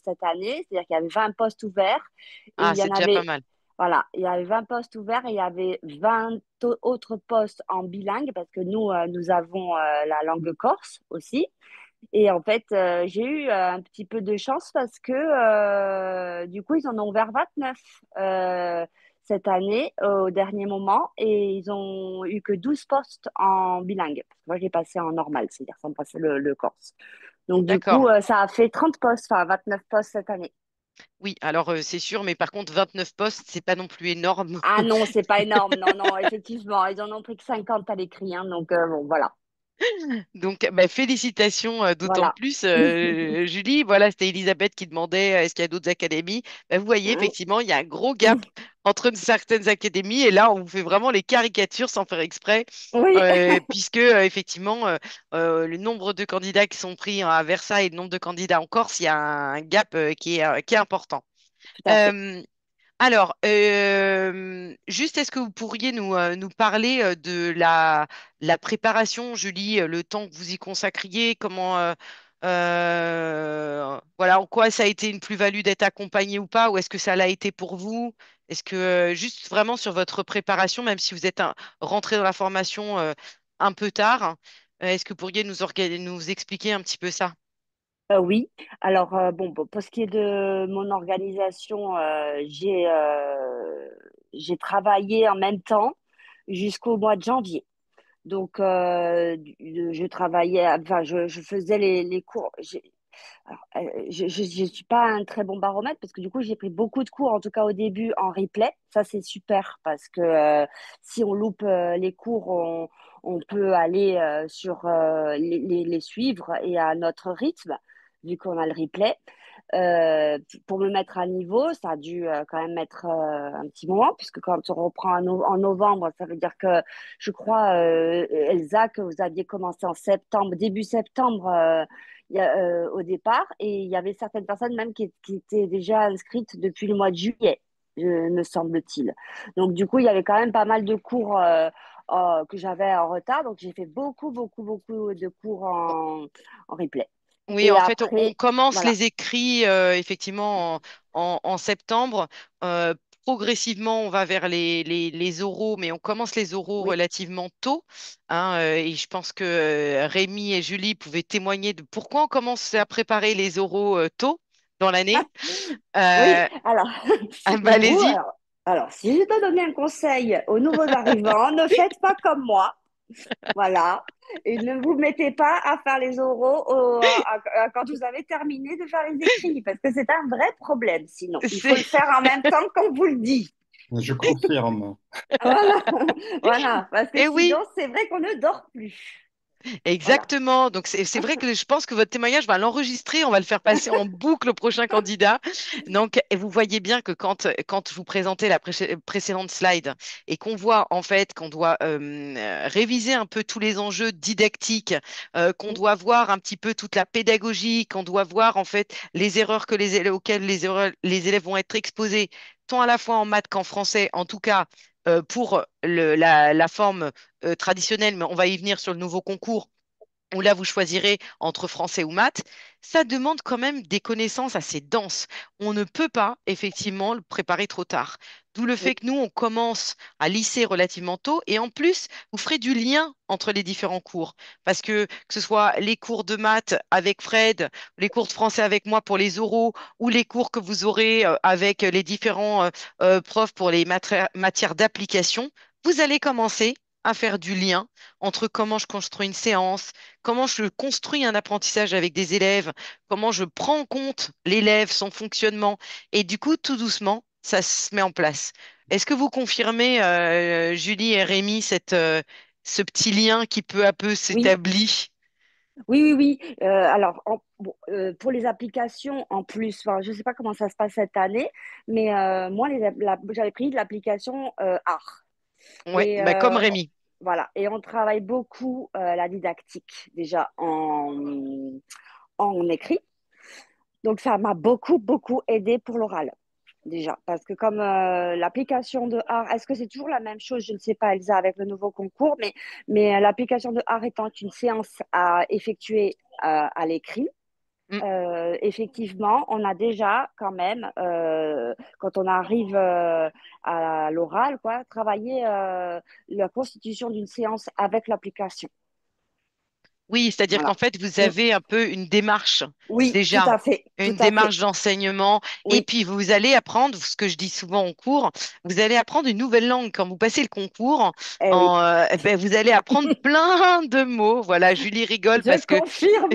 cette année, c'est-à-dire qu'il y avait 20 postes ouverts et Ah, il y c'est en déjà pas avait mal. voilà, il y avait 20 postes ouverts et il y avait 20 autres postes en bilingue parce que nous avons la langue corse aussi. Et en fait, j'ai eu un petit peu de chance parce que du coup, ils en ont ouvert 29 cette année au dernier moment et ils ont eu que 12 postes en bilingue. Parce que moi, j'ai passé en normal, c'est-à-dire sans passer le corse. Donc du coup, D'accord. ça a fait 30 postes, enfin 29 postes cette année. Oui, alors c'est sûr, mais par contre, 29 postes, c'est pas non plus énorme. Ah non, c'est pas énorme. Non, non, effectivement, ils en ont pris que 50 à l'écrit, hein, donc bon, voilà. Donc, bah, félicitations d'autant Voilà. plus, Julie. Voilà, c'était Elisabeth qui demandait est-ce qu'il y a d'autres académies. Bah, vous voyez, effectivement, il y a un gros gap entre certaines académies et là, on vous fait vraiment les caricatures sans faire exprès, Oui, puisque effectivement, le nombre de candidats qui sont pris à Versailles et le nombre de candidats en Corse, il y a un gap qui est important. tout à fait. Euh, alors, juste, est-ce que vous pourriez nous parler de la préparation, Julie, le temps que vous y consacriez, voilà, en quoi ça a été une plus-value d'être accompagné ou pas, ou est-ce que ça l'a été pour vous? Est-ce que, juste vraiment sur votre préparation, même si vous êtes rentré dans la formation un peu tard, est-ce que vous pourriez nous expliquer un petit peu ça? Oui, alors bon, pour ce qui est de mon organisation, j'ai travaillé en même temps jusqu'au mois de janvier. Donc, je travaillais, enfin, je faisais les cours. Alors, je suis pas un très bon baromètre parce que du coup, j'ai pris beaucoup de cours, en tout cas au début, en replay. Ça, c'est super parce que si on loupe les cours, on peut aller sur les suivre et à notre rythme, vu qu'on a le replay. Pour me mettre à niveau, ça a dû quand même mettre un petit moment, puisque quand on reprend en novembre, ça veut dire que je crois, Elsa, que vous aviez commencé en septembre, début septembre, au départ, et il y avait certaines personnes même qui étaient déjà inscrites depuis le mois de juillet, me semble-t-il. Donc, du coup, il y avait quand même pas mal de cours que j'avais en retard, donc j'ai fait beaucoup de cours en replay. Oui, Et en fait, on après, commence voilà. les écrits effectivement en septembre. Euh, Progressivement, on va vers les oraux, mais on commence les oraux Oui. relativement tôt, hein, et je pense que Rémi et Julie pouvaient témoigner de pourquoi on commence à préparer les oraux tôt dans l'année. Oui, Euh, alors, ah bah, vous, allez-y. alors, si je dois donner un conseil aux nouveaux arrivants, ne faites pas comme moi, voilà, et ne vous mettez pas à faire les oraux quand vous avez terminé de faire les écrits, parce que c'est un vrai problème sinon. Il faut le C'est... faire en même temps qu'on vous le dit. Je confirme. Voilà, voilà, parce que Eh sinon, oui, c'est vrai qu'on ne dort plus. Voilà. exactement. Donc, c'est vrai que je pense que votre témoignage, on va l'enregistrer, on va le faire passer en boucle au prochain candidat. Donc, et vous voyez bien que quand je vous présentais la précédente slide et qu'on voit en fait qu'on doit réviser un peu tous les enjeux didactiques, qu'on Oui, doit voir un petit peu toute la pédagogie, qu'on doit voir en fait les erreurs que les élèves, auxquelles les élèves vont être exposés, tant à la fois en maths qu'en français, en tout cas pour la forme traditionnelle, mais on va y venir sur le nouveau concours où là, vous choisirez entre français ou maths, ça demande quand même des connaissances assez denses. On ne peut pas, effectivement, le préparer trop tard. D'où le oui, fait que nous, on commence à lisser relativement tôt et en plus, vous ferez du lien entre les différents cours. Parce que ce soit les cours de maths avec Fred, les cours de français avec moi pour les oraux ou les cours que vous aurez avec les différents profs pour les matières d'application, vous allez commencer à faire du lien entre comment je construis une séance, comment je construis un apprentissage avec des élèves, comment je prends en compte l'élève, son fonctionnement. Et du coup, tout doucement, ça se met en place. Est-ce que vous confirmez, Julie et Rémi, ce petit lien qui peu à peu oui. s'établit? Oui. Alors, bon, pour les applications, en plus, enfin, je ne sais pas comment ça se passe cette année, mais moi, j'avais pris de l'application art. Ouais, Et bah comme Rémi. voilà. Et on travaille beaucoup la didactique déjà en écrit. Donc, ça m'a beaucoup aidé pour l'oral. Déjà, parce que comme l'application de art, est-ce que c'est toujours la même chose? Je ne sais pas, Elsa, avec le nouveau concours, mais l'application de art étant une séance à effectuer à l'écrit, Mm. effectivement, on a déjà quand même, quand on arrive à l'oral, quoi, travaillé la constitution d'une séance avec l'application. Oui, c'est-à-dire qu'en Voilà. fait, vous Mm. avez un peu une démarche Oui, tout déjà, à fait, tout une à fait. démarche d'enseignement. Et Oui, puis, vous allez apprendre, ce que je dis souvent en cours, vous allez apprendre une nouvelle langue. Quand vous passez le concours, eh oui. ben, vous allez apprendre plein de mots. Voilà, Julie rigole Je parce que confirme.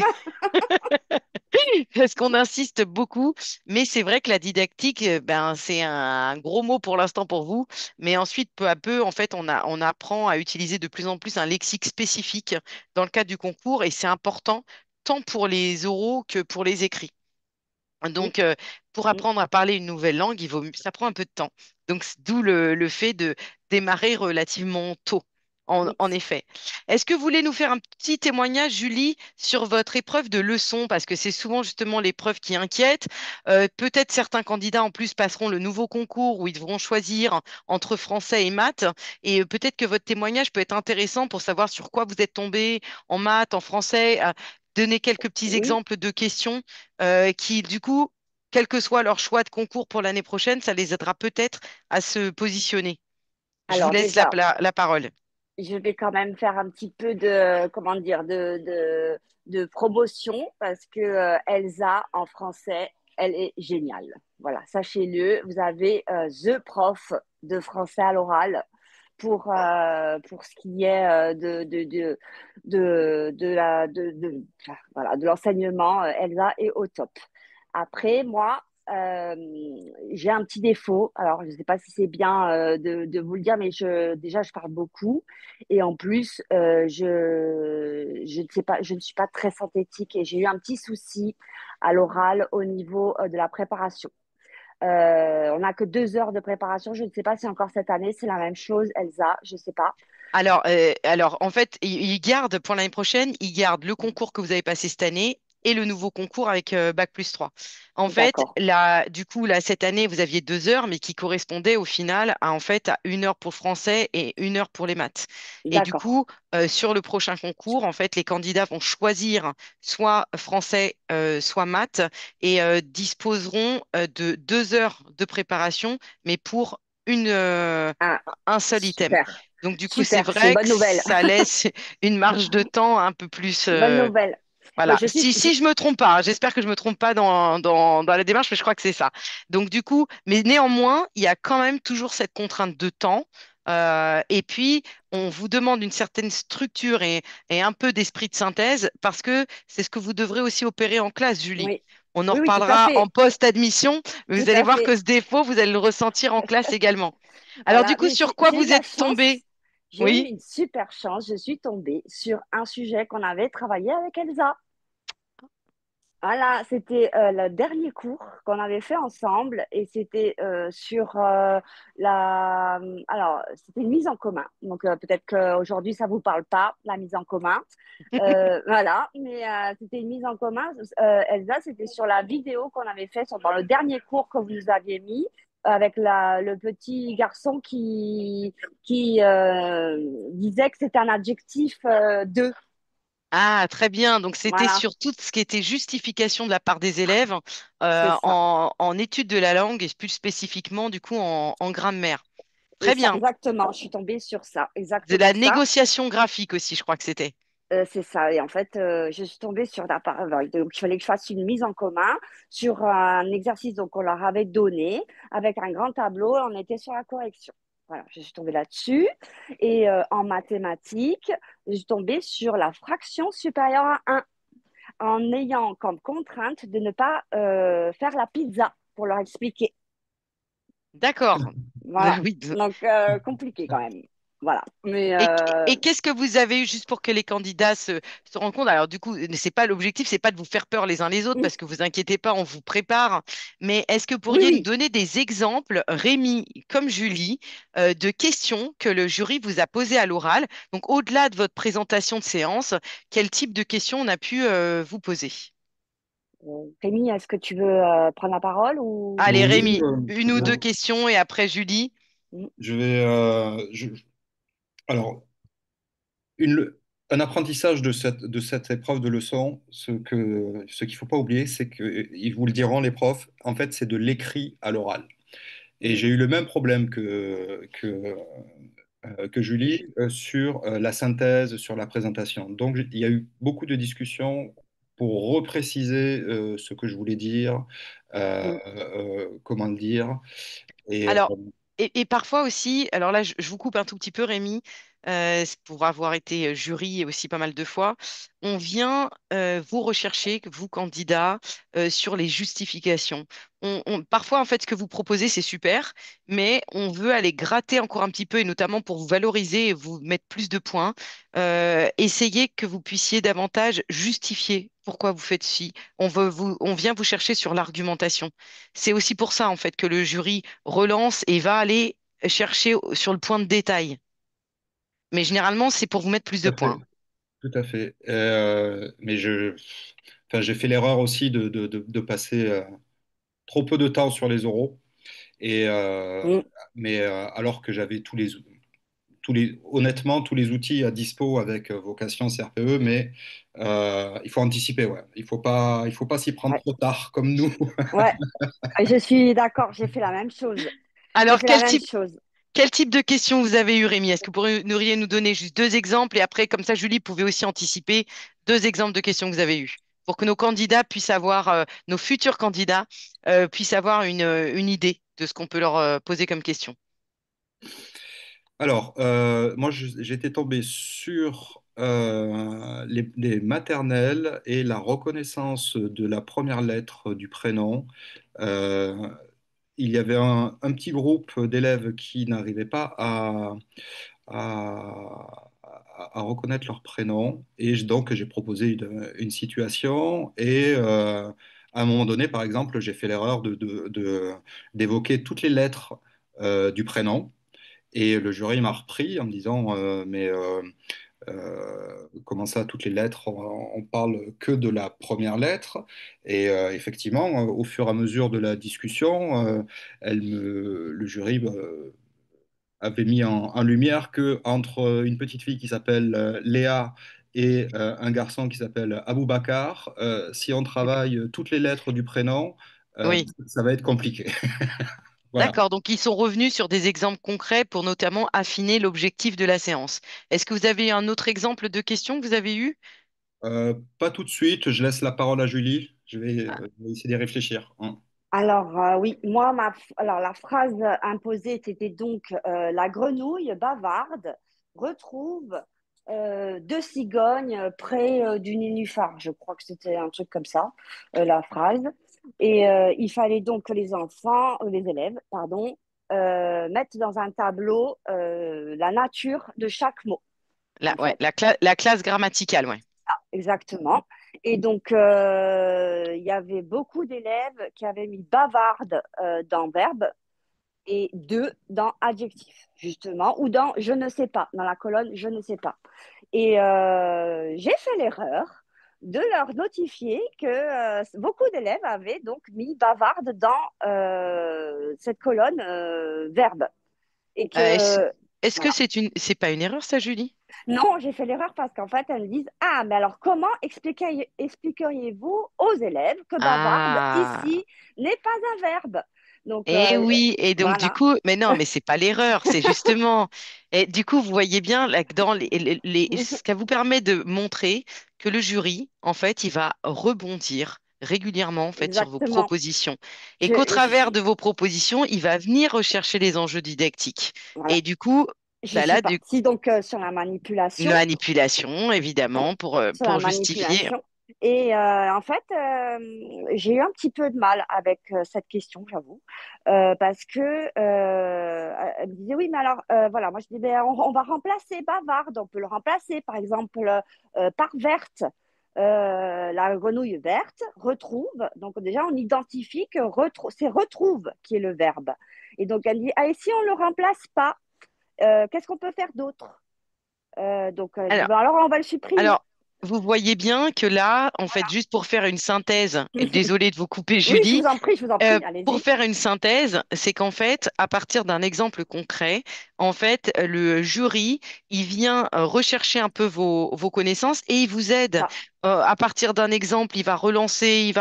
parce qu'on insiste beaucoup, mais c'est vrai que la didactique, ben, c'est un gros mot pour l'instant pour vous, mais ensuite, peu à peu, en fait, on apprend à utiliser de plus en plus un lexique spécifique dans le cadre du concours, et c'est important tant pour les oraux que pour les écrits. Oui. Donc, pour Mm. apprendre à parler une nouvelle langue, ça prend un peu de temps. Donc, d'où le fait de démarrer relativement tôt, Oui. en effet. Est-ce que vous voulez nous faire un petit témoignage, Julie, sur votre épreuve de leçon? Parce que c'est souvent justement l'épreuve qui inquiète. Peut-être certains candidats en plus passeront le nouveau concours où ils devront choisir entre français et maths. Et peut-être que votre témoignage peut être intéressant pour savoir sur quoi vous êtes tombé en maths, en français. Donner quelques petits Oui. exemples de questions qui, du coup, quel que soit leur choix de concours pour l'année prochaine, ça les aidera peut-être à se positionner. Je vous Alors laisse déjà, la parole. je vais quand même faire un petit peu de, comment dire, de promotion parce que Elsa, en français, elle est géniale. Voilà, sachez-le, vous avez The Prof de français à l'oral pour ce qui est enfin, voilà, de l'enseignement. Elsa est au top. Après, moi, euh, j'ai un petit défaut. Alors, je ne sais pas si c'est bien de vous le dire, mais déjà, je parle beaucoup. Et en plus, je ne sais pas, je ne suis pas très synthétique et j'ai eu un petit souci à l'oral au niveau de la préparation. On n'a que 2 heures de préparation. Je ne sais pas si encore cette année, c'est la même chose, Elsa. Je ne sais pas. Alors, en fait, ils gardent pour l'année prochaine, ils gardent le concours que vous avez passé cette année et le nouveau concours avec Bac+3. En fait, D'accord, là, du coup, là, cette année, vous aviez 2 heures, mais qui correspondaient au final à, en fait, à 1 heure pour le français et 1 heure pour les maths. Et du d'accord. coup, sur le prochain concours, en fait, les candidats vont choisir soit français, soit maths et disposeront de 2 heures de préparation, mais pour Ah, un seul item. super, Donc, du coup, c'est super. C'est une vrai que bonne nouvelle. ça laisse une marge de temps un peu plus. Bonne nouvelle. Moi, Voilà. Si je me trompe pas, hein, j'espère que je me trompe pas dans la démarche, mais je crois que c'est ça. Donc, du coup, mais néanmoins, il y a quand même toujours cette contrainte de temps. Et puis, on vous demande une certaine structure et un peu d'esprit de synthèse parce que c'est ce que vous devrez aussi opérer en classe, Julie. Oui, On en oui, oui, tout à reparlera en fait, post-admission, mais tout vous allez à voir que fait. ce défaut, vous allez le ressentir en classe également. Alors, du Voilà, coup, mais sur quoi j'ai eu de vous la êtes tombé? chance. J'ai eu Oui. une super chance. Je suis tombée sur un sujet qu'on avait travaillé avec Elsa. Voilà, c'était le dernier cours qu'on avait fait ensemble et c'était sur la... Alors, c'était une mise en commun. Donc, peut-être qu'aujourd'hui, ça vous parle pas, la mise en commun. Voilà, mais c'était une mise en commun. Elsa, c'était sur la vidéo qu'on avait fait dans le dernier cours que vous nous aviez mis avec le petit garçon qui disait que c'était un adjectif de. Ah, très bien. Donc, c'était Voilà, sur tout ce qui était justification de la part des élèves c'est ça. en étude de la langue et plus spécifiquement, du coup, en grammaire. Et Très ça, bien. exactement, je suis tombée sur ça, De la exactement ça. négociation graphique aussi, je crois que c'était. C'est ça. Et en fait, je suis tombée sur donc il fallait que je fasse une mise en commun sur un exercice donc on leur avait donné avec un grand tableau. On était sur la correction. Voilà, je suis tombée là-dessus. Et en mathématiques, je suis tombée sur la fraction supérieure à un en ayant comme contrainte de ne pas faire la pizza pour leur expliquer. D'accord. Voilà. Oui. Donc, compliqué quand même. Voilà. Mais Et qu'est-ce que vous avez eu juste pour que les candidats se rendent compte? Alors, du coup, c'est pas l'objectif, c'est pas de vous faire peur les uns les autres, parce que vous inquiétez pas, on vous prépare. Mais est-ce que vous oui, pourriez nous oui. donner des exemples, Rémi comme Julie, de questions que le jury vous a posées à l'oral? Donc, au-delà de votre présentation de séance, quel type de questions on a pu vous poser? Rémi, est-ce que tu veux prendre la parole ou... Allez, Oui, Rémi, une ou deux je, questions et après Julie. Mm, je vais. Alors, une- un apprentissage de cette épreuve de leçon, ce qu'il ne faut pas oublier, c'est qu'ils vous le diront, les profs, en fait, c'est de l'écrit à l'oral. Et mm, j'ai eu le même problème que Julie sur la synthèse, sur la présentation. Donc, il y a eu beaucoup de discussions pour repréciser ce que je voulais dire, mm. comment le dire. Et Alors, et parfois aussi, alors là, je vous coupe un tout petit peu, Rémi, c'est pour avoir été jury aussi pas mal de fois, on vient vous rechercher, vous candidats, sur les justifications. Parfois, en fait, ce que vous proposez, c'est super, mais on veut aller gratter encore un petit peu, et notamment pour vous valoriser et vous mettre plus de points, essayer que vous puissiez davantage justifier pourquoi vous faites ci. On vient vous chercher sur l'argumentation. C'est aussi pour ça, en fait, que le jury relance et va aller chercher sur le point de détail. Mais généralement, c'est pour vous mettre plus tout de à fait, points. tout à fait. Mais enfin, j'ai fait l'erreur aussi de passer trop peu de temps sur les oraux. Et, Mm. mais alors que j'avais honnêtement, tous les outils à dispo avec vocation CRPE, mais il faut anticiper, ouais. Il faut pas s'y prendre Ouais, trop tard comme nous. ouais, je suis d'accord, j'ai fait la même chose. J'ai Alors, fait la même chose. Quel type de questions vous avez eu, Rémi? Est-ce que vous pourriez nous donner juste deux exemples et après, comme ça, Julie pouvait aussi anticiper deux exemples de questions que vous avez eues pour que nos candidats puissent avoir, nos futurs candidats puissent avoir une idée de ce qu'on peut leur poser comme question. Alors, moi, j'étais tombé sur les maternelles et la reconnaissance de la première lettre du prénom. Euh, il y avait un petit groupe d'élèves qui n'arrivaient pas à reconnaître leur prénom. Et donc, j'ai proposé une situation. Et à un moment donné, par exemple, j'ai fait l'erreur d'évoquer toutes les lettres du prénom. Et le jury m'a repris en me disant, comment ça, toutes les lettres, on parle que de la première lettre. Et effectivement, au fur et à mesure de la discussion, le jury avait mis en lumière que entre une petite fille qui s'appelle Léa et un garçon qui s'appelle Aboubacar, si on travaille toutes les lettres du prénom, Oui, ça va être compliqué. Voilà. d'accord. Donc, ils sont revenus sur des exemples concrets pour notamment affiner l'objectif de la séance. Est-ce que vous avez un autre exemple de question que vous avez eu? Pas tout de suite, je laisse la parole à Julie. Je vais essayer d'y réfléchir, hein. Alors, oui, moi, alors, la phrase imposée, c'était donc la grenouille bavarde retrouve deux cigognes près du nénuphar. Je crois que c'était un truc comme ça, la phrase. Et il fallait donc que les enfants, les élèves, pardon, mettent dans un tableau la nature de chaque mot, La, en ouais, fait. la classe grammaticale, ouais. Exactement. Et donc, il y avait beaucoup d'élèves qui avaient mis bavarde dans verbe et deux dans adjectif, justement, ou dans je ne sais pas, dans la colonne je ne sais pas. Et j'ai fait l'erreur de leur notifier que beaucoup d'élèves avaient donc mis bavarde dans cette colonne verbe. Et Est-ce, que, est-ce que voilà. c'est pas une erreur, ça, Julie? Non, j'ai fait l'erreur parce qu'en fait, elles me disent, ah, mais alors comment expliqueriez-vous aux élèves que bavarde Ah. ici n'est pas un verbe? Donc, Et oui, et donc du voilà, coup, mais non, mais c'est pas l'erreur, c'est justement. Et du coup, vous voyez bien là, que dans ça vous permet de montrer que le jury, en fait, il va rebondir régulièrement en fait sur vos exactement. propositions et qu'au travers Je de vos propositions, il va venir rechercher les enjeux didactiques. voilà, Et du coup, je bah suis là, partie donc une manipulation. manipulation, évidemment, Sur la pour justifier. manipulation. Et en fait, j'ai eu un petit peu de mal avec cette question, j'avoue, parce que elle me disait oui, mais alors voilà, moi je dis ben, on va remplacer bavarde, on peut le remplacer par exemple par verte. La grenouille verte retrouve, donc déjà on identifie que c'est retrouve qui est le verbe. Et donc elle me dit ah, et si on le remplace pas, qu'est-ce qu'on peut faire d'autre? Donc je dis Alors, ben, alors on va le supprimer. Alors, vous voyez bien que là, en fait, juste pour faire une synthèse, et désolée de vous couper, Oui, Julie, je vous en prie, pour allez-y. faire une synthèse, c'est qu'en fait, à partir d'un exemple concret, en fait, le jury, il vient rechercher un peu vos connaissances et il vous aide. Ça, À partir d'un exemple, il va relancer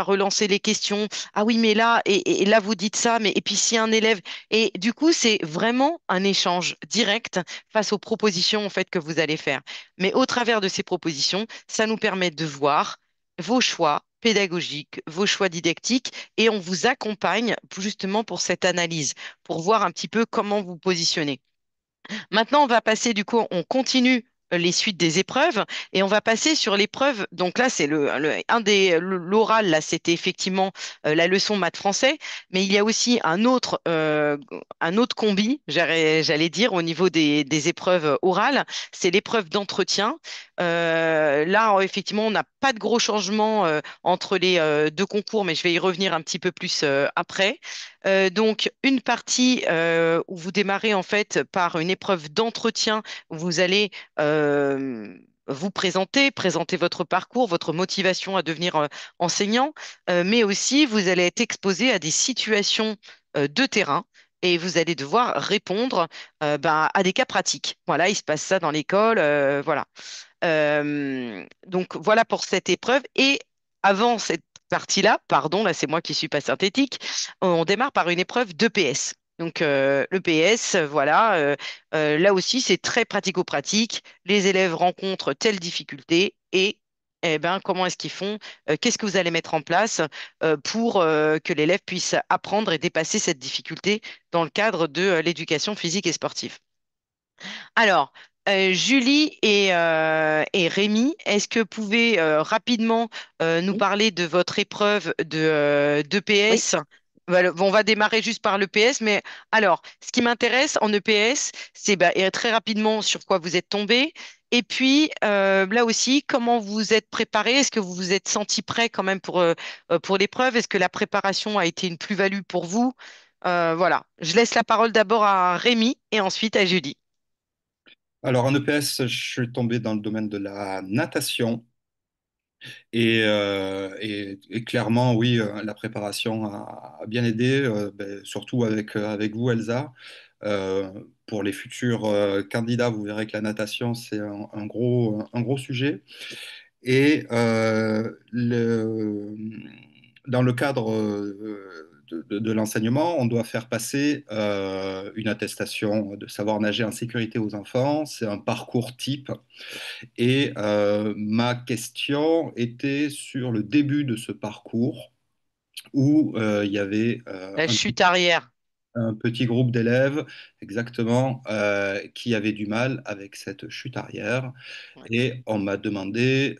les questions. Ah oui, mais là, et là, vous dites ça, mais et puis si un élève. Et du coup, c'est vraiment un échange direct face aux propositions, en fait, que vous allez faire. Mais au travers de ces propositions, ça nous permet de voir vos choix pédagogiques, vos choix didactiques, et on vous accompagne justement pour cette analyse, pour voir un petit peu comment vous positionnez. Maintenant, on va passer, du coup, on continue les suites des épreuves et on va passer sur l'épreuve. Donc là, c'est l'oral, là, c'était effectivement la leçon maths français, mais il y a aussi un autre combi, j'allais dire, au niveau des épreuves orales, c'est l'épreuve d'entretien. Là, effectivement, on n'a pas de gros changements entre les deux concours, mais je vais y revenir un petit peu plus après. Donc, une partie où vous démarrez en fait par une épreuve d'entretien où vous allez vous présenter votre parcours, votre motivation à devenir enseignant, mais aussi vous allez être exposé à des situations de terrain. Et vous allez devoir répondre à des cas pratiques. Voilà, il se passe ça dans l'école. Voilà. Donc voilà pour cette épreuve. Et avant cette partie-là, pardon, là c'est moi qui suis pas synthétique, on démarre par une épreuve d'EPS. Donc, l'EPS, voilà, là aussi, c'est très pratico-pratique. Les élèves rencontrent telle difficulté et eh ben, comment est-ce qu'ils font? Qu'est-ce que vous allez mettre en place pour que l'élève puisse apprendre et dépasser cette difficulté dans le cadre de l'éducation physique et sportive? Alors, Julie et Rémi, est-ce que vous pouvez rapidement nous Oui, parler de votre épreuve oui. d'EPS? Voilà, bon, on va démarrer juste par l'EPS, mais alors, ce qui m'intéresse en EPS, c'est bah, et très rapidement sur quoi vous êtes tombé. Et puis, là aussi, comment vous vous êtes préparé? Est-ce que vous vous êtes senti prêt quand même pour l'épreuve? Est-ce que la préparation a été une plus-value pour vous? Voilà, je laisse la parole d'abord à Rémi et ensuite à Julie. Alors en EPS, je suis tombé dans le domaine de la natation et clairement, oui, la préparation a bien aidé, ben, surtout avec vous, Elsa. Pour les futurs candidats, vous verrez que la natation, c'est un gros sujet. Et dans le cadre de l'enseignement, on doit faire passer une attestation de savoir nager en sécurité aux enfants. C'est un parcours type. Et ma question était sur le début de ce parcours où il y avait La chute arrière. un petit groupe d'élèves exactement qui avaient du mal avec cette chute arrière. Ouais. Et on m'a demandé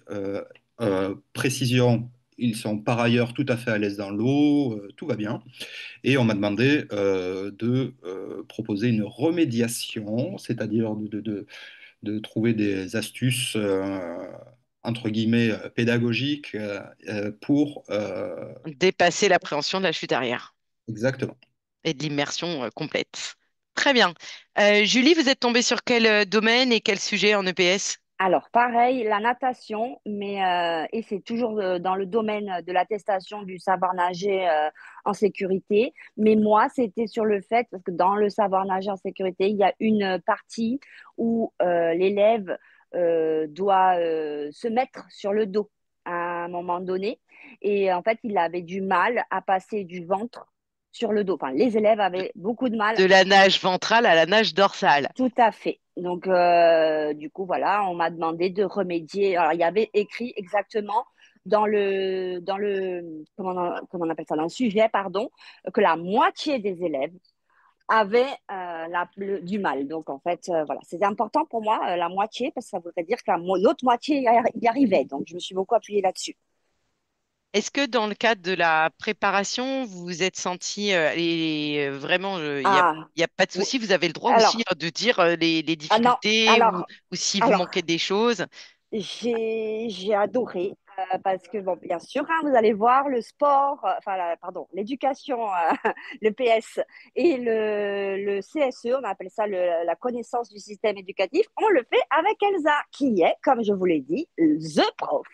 précision. Ils sont par ailleurs tout à fait à l'aise dans l'eau, tout va bien. Et on m'a demandé de proposer une remédiation, c'est-à-dire de trouver des astuces, entre guillemets, pédagogiques pour... Dépasser l'appréhension de la chute arrière exactement. et de l'immersion complète. Très bien. Julie, vous êtes tombée sur quel domaine et quel sujet en EPS? Alors, pareil, la natation, et c'est toujours dans le domaine de l'attestation du savoir nager en sécurité. Mais moi, c'était sur le fait, parce que dans le savoir nager en sécurité, il y a une partie où l'élève doit se mettre sur le dos à un moment donné. Et en fait, il avait du mal à passer du ventre sur le dos. Enfin, les élèves De, avaient beaucoup de mal. de la nage ventrale à la nage dorsale. Tout à fait. Donc, du coup, voilà, on m'a demandé de remédier. Alors, il y avait écrit exactement comment on appelle ça, dans le sujet, pardon, que la moitié des élèves avaient du mal. Donc, en fait, voilà, c'était important pour moi, la moitié, parce que ça voudrait dire que l'autre moitié y arrivait. Donc, je me suis beaucoup appuyée là-dessus. Est-ce que dans le cadre de la préparation, vous vous êtes senti, et vraiment, Ah, il y a pas de oui. souci, vous avez le droit aussi Alors, de dire les ah non, difficultés alors, ou si vous alors, manquez des choses. J'ai adoré parce que, bon, bien sûr, hein, vous allez voir le sport, pardon, l'éducation, le PS et le CSE, on appelle ça la connaissance du système éducatif, on le fait avec Elsa, qui est, comme je vous l'ai dit, the prof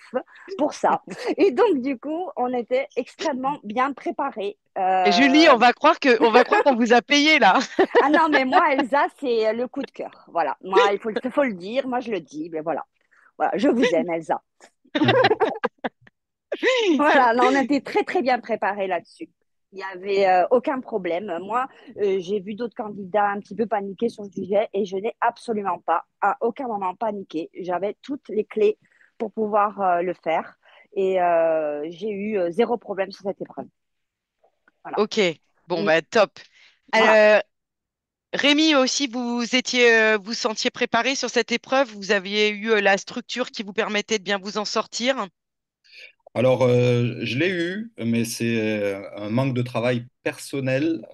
pour ça. Et donc, du coup, on était extrêmement bien préparés. Et Julie, on va croire qu'on vous a payé là. Ah non, mais moi, Elsa, c'est le coup de cœur. Voilà, moi, faut le dire, moi, je le dis, mais voilà. Voilà, je vous aime, Elsa. Voilà, non, on était très très bien préparés là-dessus. Il n'y avait aucun problème. Moi, j'ai vu d'autres candidats un petit peu paniquer sur le sujet et je n'ai absolument pas, à aucun moment paniqué. J'avais toutes les clés pour pouvoir le faire et j'ai eu zéro problème sur cette épreuve. Voilà. Ok, bon Mm, bah top. voilà. Euh, Rémi aussi, vous sentiez préparé sur cette épreuve, vous aviez eu la structure qui vous permettait de bien vous en sortir. Alors, je l'ai eu, mais c'est un manque de travail personnel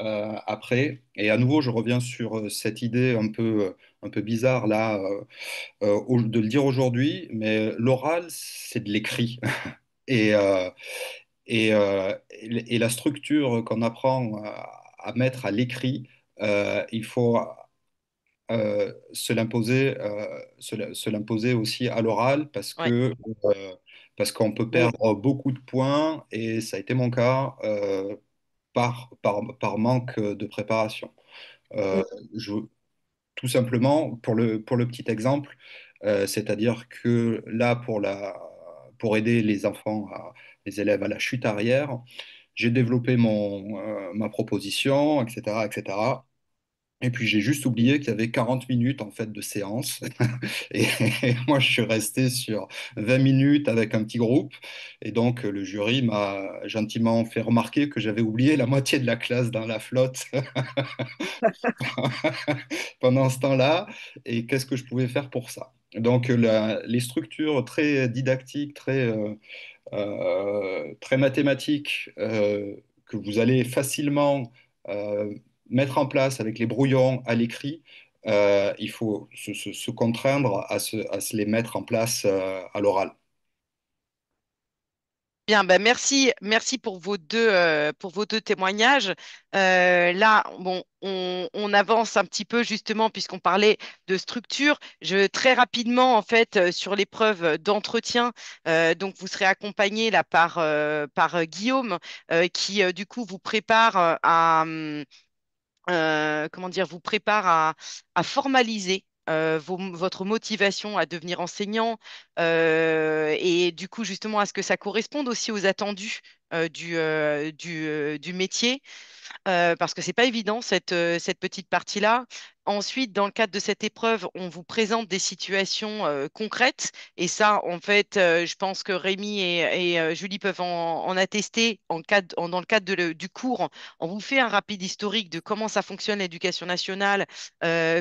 après. Et à nouveau, je reviens sur cette idée un peu bizarre là, de le dire aujourd'hui, mais l'oral, c'est de l'écrit. Et, et la structure qu'on apprend à mettre à l'écrit, il faut se l'imposer aussi à l'oral Ouais. parce qu'on peut Oui. perdre beaucoup de points et ça a été mon cas par manque de préparation. Euh, Mm, je- Tout simplement, pour le petit exemple, c'est-à-dire que là, pour aider les enfants, les élèves à la chute arrière, J'ai développé ma proposition, etc., etc. Et puis j'ai juste oublié qu'il y avait 40 minutes en fait de séance. Et, et moi je suis resté sur 20 minutes avec un petit groupe. Et donc le jury m'a gentiment fait remarquer que j'avais oublié la moitié de la classe dans la flotte pendant ce temps-là. Et qu'est-ce que je pouvais faire pour ça? Donc les structures très didactiques, très mathématiques, que vous allez facilement euh, mettre en place avec les brouillons à l'écrit, il faut se contraindre à se les mettre en place à l'oral. Bien, ben merci pour vos deux témoignages. Là, bon, on avance un petit peu justement puisqu'on parlait de structure. Très rapidement, en fait, sur l'épreuve d'entretien, donc vous serez accompagné là par Guillaume qui du coup vous prépare comment dire, vous prépare à formaliser votre motivation à devenir enseignant et du coup justement à ce que ça corresponde aussi aux attendus du métier parce que c'est pas évident cette petite partie-là. Ensuite, dans le cadre de cette épreuve, on vous présente des situations concrètes et ça, en fait, je pense que Rémi et Julie peuvent en attester dans le cadre du cours. On vous fait un rapide historique de comment ça fonctionne l'éducation nationale,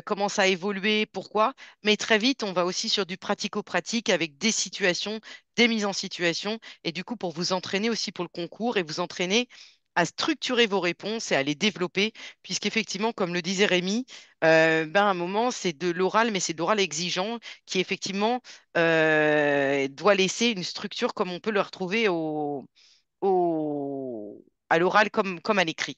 comment ça a évolué, pourquoi, mais très vite, on va aussi sur du pratico-pratique avec des situations, des mises en situation et du coup, pour vous entraîner aussi pour le concours et vous entraîner à structurer vos réponses et à les développer, puisqu'effectivement, comme le disait Rémi, ben, à un moment, c'est de l'oral, mais c'est de l'oral exigeant qui, effectivement, doit laisser une structure comme on peut le retrouver à l'oral comme à l'écrit.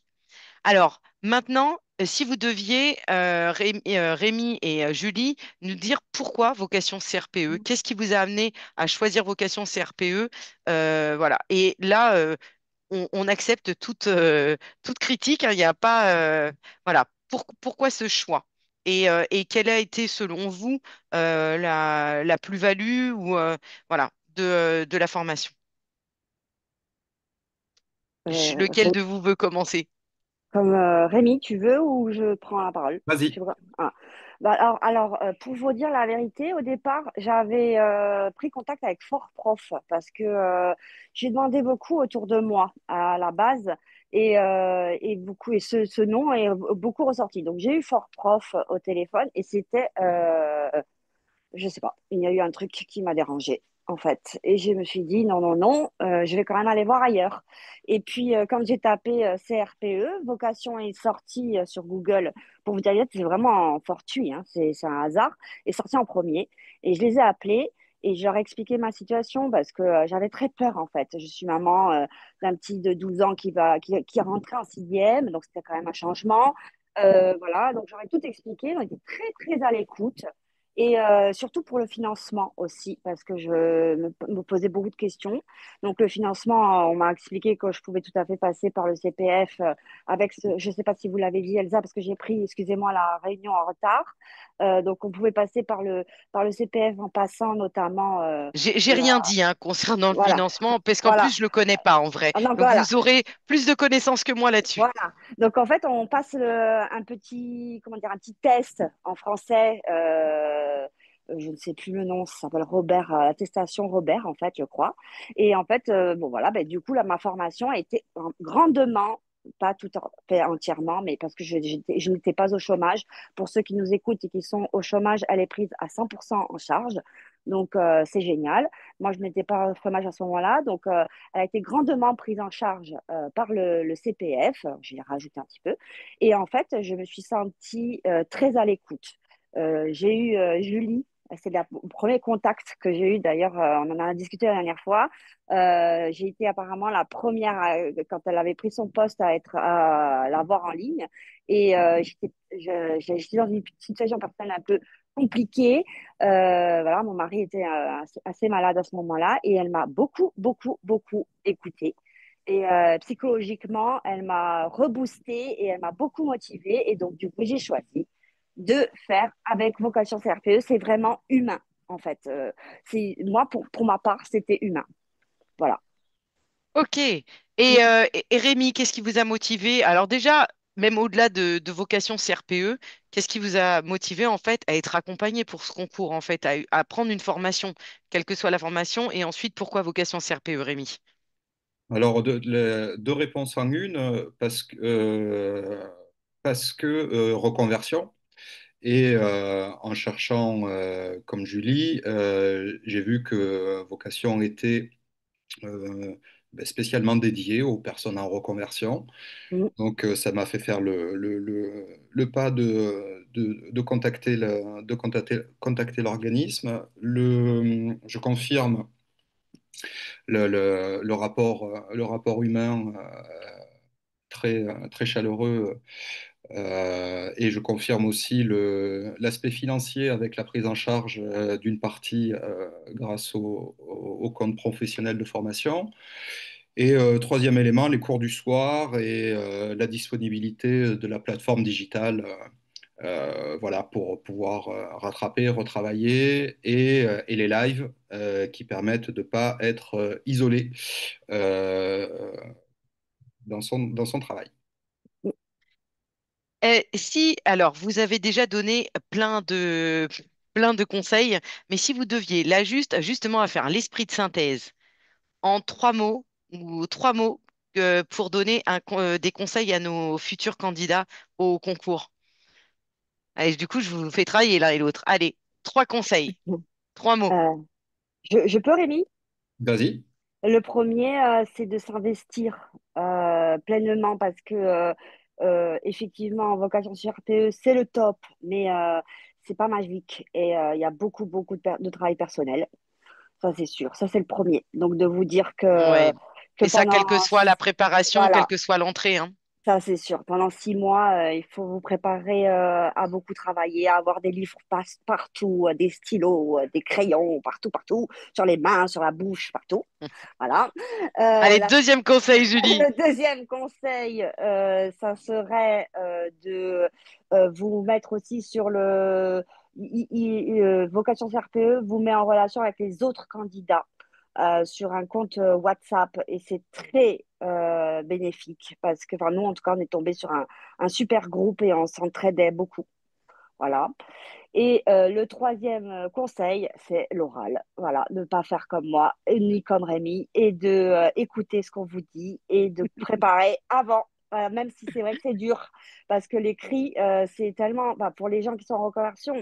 Alors, maintenant, si vous deviez, Rémi et Julie, nous dire pourquoi vocation CRPE, qu'est-ce qui vous a amené à choisir vocation CRPE? Voilà. Et là, on accepte toute critique, hein, il n'y a pas, voilà, pourquoi ce choix? Et quelle a été, selon vous, la plus-value ou voilà, de la formation? Lequel Ré- de vous veut commencer? Comme Rémi, tu veux ou je prends la parole? Vas-y. Tu vois. Ah. Bah, pour vous dire la vérité, au départ, j'avais pris contact avec Fort Prof parce que j'ai demandé beaucoup autour de moi à la base et beaucoup et ce nom est beaucoup ressorti. Donc j'ai eu Fort Prof au téléphone et c'était je sais pas, il y a eu un truc qui m'a dérangée, en fait. Et je me suis dit, non, non, non, je vais quand même aller voir ailleurs. Et puis, quand j'ai tapé CRPE, vocation est sortie sur Google. Pour vous dire, c'est vraiment fortuit, hein, c'est un hasard. Est sorti en premier. Et je les ai appelés et je leur ai expliqué ma situation parce que j'avais très peur, en fait. Je suis maman d'un petit de 12 ans qui est rentré en sixième, donc c'était quand même un changement. Voilà, donc j'aurais tout expliqué. On était très, très à l'écoute. Et surtout pour le financement aussi, parce que me posais beaucoup de questions. Donc le financement, on m'a expliqué que je pouvais tout à fait passer par le CPF je ne sais pas si vous l'avez dit Elsa, parce que j'ai pris, excusez-moi, la réunion en retard. Donc on pouvait passer par le CPF en passant notamment, J'ai rien dit hein, concernant le voilà, financement, parce qu'en voilà. plus, je le connais pas en vrai. Ah, donc Donc, voilà, vous aurez plus de connaissances que moi là-dessus. voilà. Donc en fait, on passe un petit, comment dire, un petit test en français. Je ne sais plus le nom, ça s'appelle Robert, attestation Robert en fait, je crois. Et en fait, bon voilà, ben, du coup là, ma formation a été grandement, pas tout fait entièrement, mais parce que je n'étais pas au chômage. Pour ceux qui nous écoutent et qui sont au chômage, elle est prise à 100% en charge. Donc c'est génial. Moi, je n'étais pas au chômage à ce moment-là, donc elle a été grandement prise en charge par le CPF, je vais rajouter un petit peu. Et en fait, je me suis sentie très à l'écoute. J'ai eu Julie, c'est le premier contact que j'ai eu, d'ailleurs, on en a discuté la dernière fois. J'ai été apparemment la première, quand elle avait pris son poste, à la voir en ligne. Et j'étais dans une situation personnelle un peu compliquée. Voilà, mon mari était assez malade à ce moment-là et elle m'a beaucoup, beaucoup, beaucoup écoutée. Et psychologiquement, elle m'a reboostée et elle m'a beaucoup motivée. Et donc, du coup, j'ai choisi de faire avec vocation CRPE. C'est vraiment humain, en fait. Moi, pour ma part, c'était humain. Voilà. Ok. Et Rémi, qu'est-ce qui vous a motivé? Alors déjà, même au-delà de vocation CRPE, qu'est-ce qui vous a motivé en fait à être accompagné pour ce concours, en fait, à prendre une formation, quelle que soit la formation, et ensuite pourquoi vocation CRPE, Rémi? Alors, deux réponses en une, parce que reconversion. Et en cherchant, comme Julie, j'ai vu que Vocation était euh, spécialement dédiée aux personnes en reconversion. Mm. Donc, ça m'a fait faire le pas de contacter contacter l'organisme. Je confirme le rapport humain très chaleureux. Et je confirme aussi l'aspect financier avec la prise en charge d'une partie grâce au compte professionnel de formation. Et troisième élément, les cours du soir et la disponibilité de la plateforme digitale, voilà, pour pouvoir rattraper, retravailler, et les lives qui permettent de ne pas être isolé euh, dans son travail. Si, alors, vous avez déjà donné plein de conseils, mais si vous deviez, là, justement, à faire l'esprit de synthèse en trois mots ou trois mots pour donner des conseils à nos futurs candidats au concours. Allez, du coup, je vous fais travailler l'un et l'autre. Allez, trois conseils, trois mots. Euh, je peux, Rémi? Vas-y. Le premier, c'est de s'investir pleinement parce que effectivement, en vocation sur RPE, c'est le top, mais c'est pas magique et il y a beaucoup de travail personnel. Ça, c'est sûr. Ça, c'est le premier. Donc, de vous dire Ouais. que Et ça, pendant, quelle que soit la préparation, quelle voilà, que soit l'entrée, hein. ça, c'est sûr. Pendant 6 mois, il faut vous préparer à beaucoup travailler, à avoir des livres partout, des stylos, des crayons, partout, sur les mains, sur la bouche, partout. Voilà. Allez, La deuxième conseil, Julie. Le deuxième conseil, ça serait de vous mettre aussi sur Vocation CRPE vous met en relation avec les autres candidats sur un compte WhatsApp et c'est très bénéfique parce que, enfin, nous, en tout cas, on est tombé sur un super groupe et on s'entraidait beaucoup. Voilà. Et le troisième conseil, c'est l'oral. Voilà, ne pas faire comme moi, ni comme Rémi, et de écouter ce qu'on vous dit et de préparer avant, même si c'est vrai que c'est dur, parce que l'écrit, c'est tellement, bah, pour les gens qui sont en reconversion,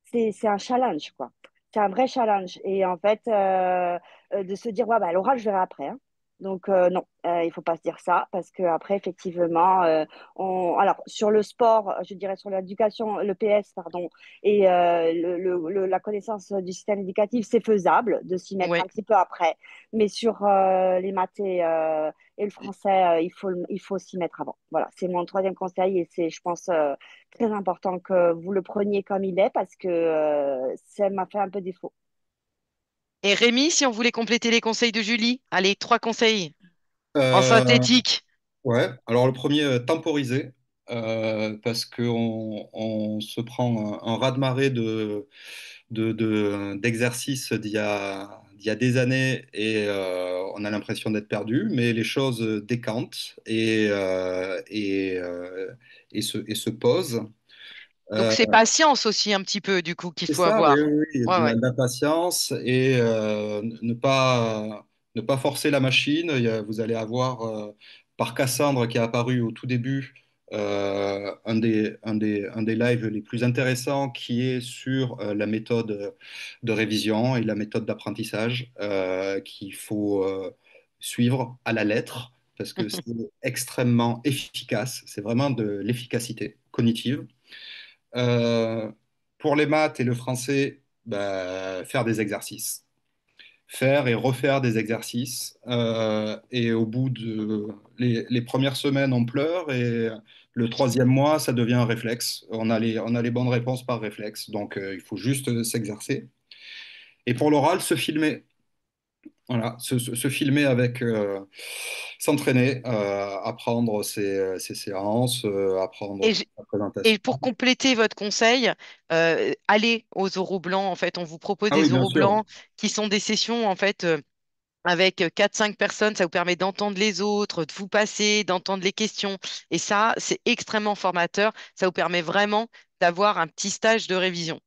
c'est un challenge, quoi. C'est un vrai challenge. Et en fait, de se dire, ouais, bah, l'oral, je verrai après, hein. Donc, non, il faut pas se dire ça, parce que après, effectivement, alors, sur le sport, je dirais sur l'éducation, le PS, pardon, et la connaissance du système éducatif, c'est faisable de s'y mettre Ouais. un petit peu après. Mais sur les maths et le français, il faut s'y mettre avant. Voilà, c'est mon troisième conseil et c'est, je pense, très important que vous le preniez comme il est parce que ça m'a fait un peu défaut. Et Rémi, si on voulait compléter les conseils de Julie, allez, trois conseils en Euh, synthétique. ouais, alors le premier, temporiser, parce qu'on se prend un raz-de-marée d'exercices d'il y a des années et on a l'impression d'être perdu, mais les choses décantent et se posent. Donc, Euh, c'est patience aussi un petit peu, du coup, qu'il C'est faut ça, oui, avoir. oui, oui, Ouais, ouais. de la patience et ne pas forcer la machine. Vous allez avoir, par Cassandre qui est apparu au tout début, un des lives les plus intéressants qui est sur la méthode de révision et la méthode d'apprentissage qu'il faut suivre à la lettre parce que c'est extrêmement efficace. C'est vraiment de l'efficacité cognitive. Euh, pour les maths et le français, bah, faire des exercices. Faire et refaire des exercices. Et au bout de les premières semaines, on pleure et le troisième mois, ça devient un réflexe. On a les bonnes réponses par réflexe. Donc, il faut juste s'exercer. Et pour l'oral, se filmer. Voilà, se filmer avec, s'entraîner, apprendre ses séances, apprendre Et, sa et présentation. pour compléter votre conseil, allez aux oraux blancs. En fait, on vous propose Ah oui, des bien oraux sûr. blancs qui sont des sessions, en fait. avec 4-5 personnes, ça vous permet d'entendre les autres, de vous passer, d'entendre les questions. Et ça, c'est extrêmement formateur. Ça vous permet vraiment d'avoir un petit stage de révision.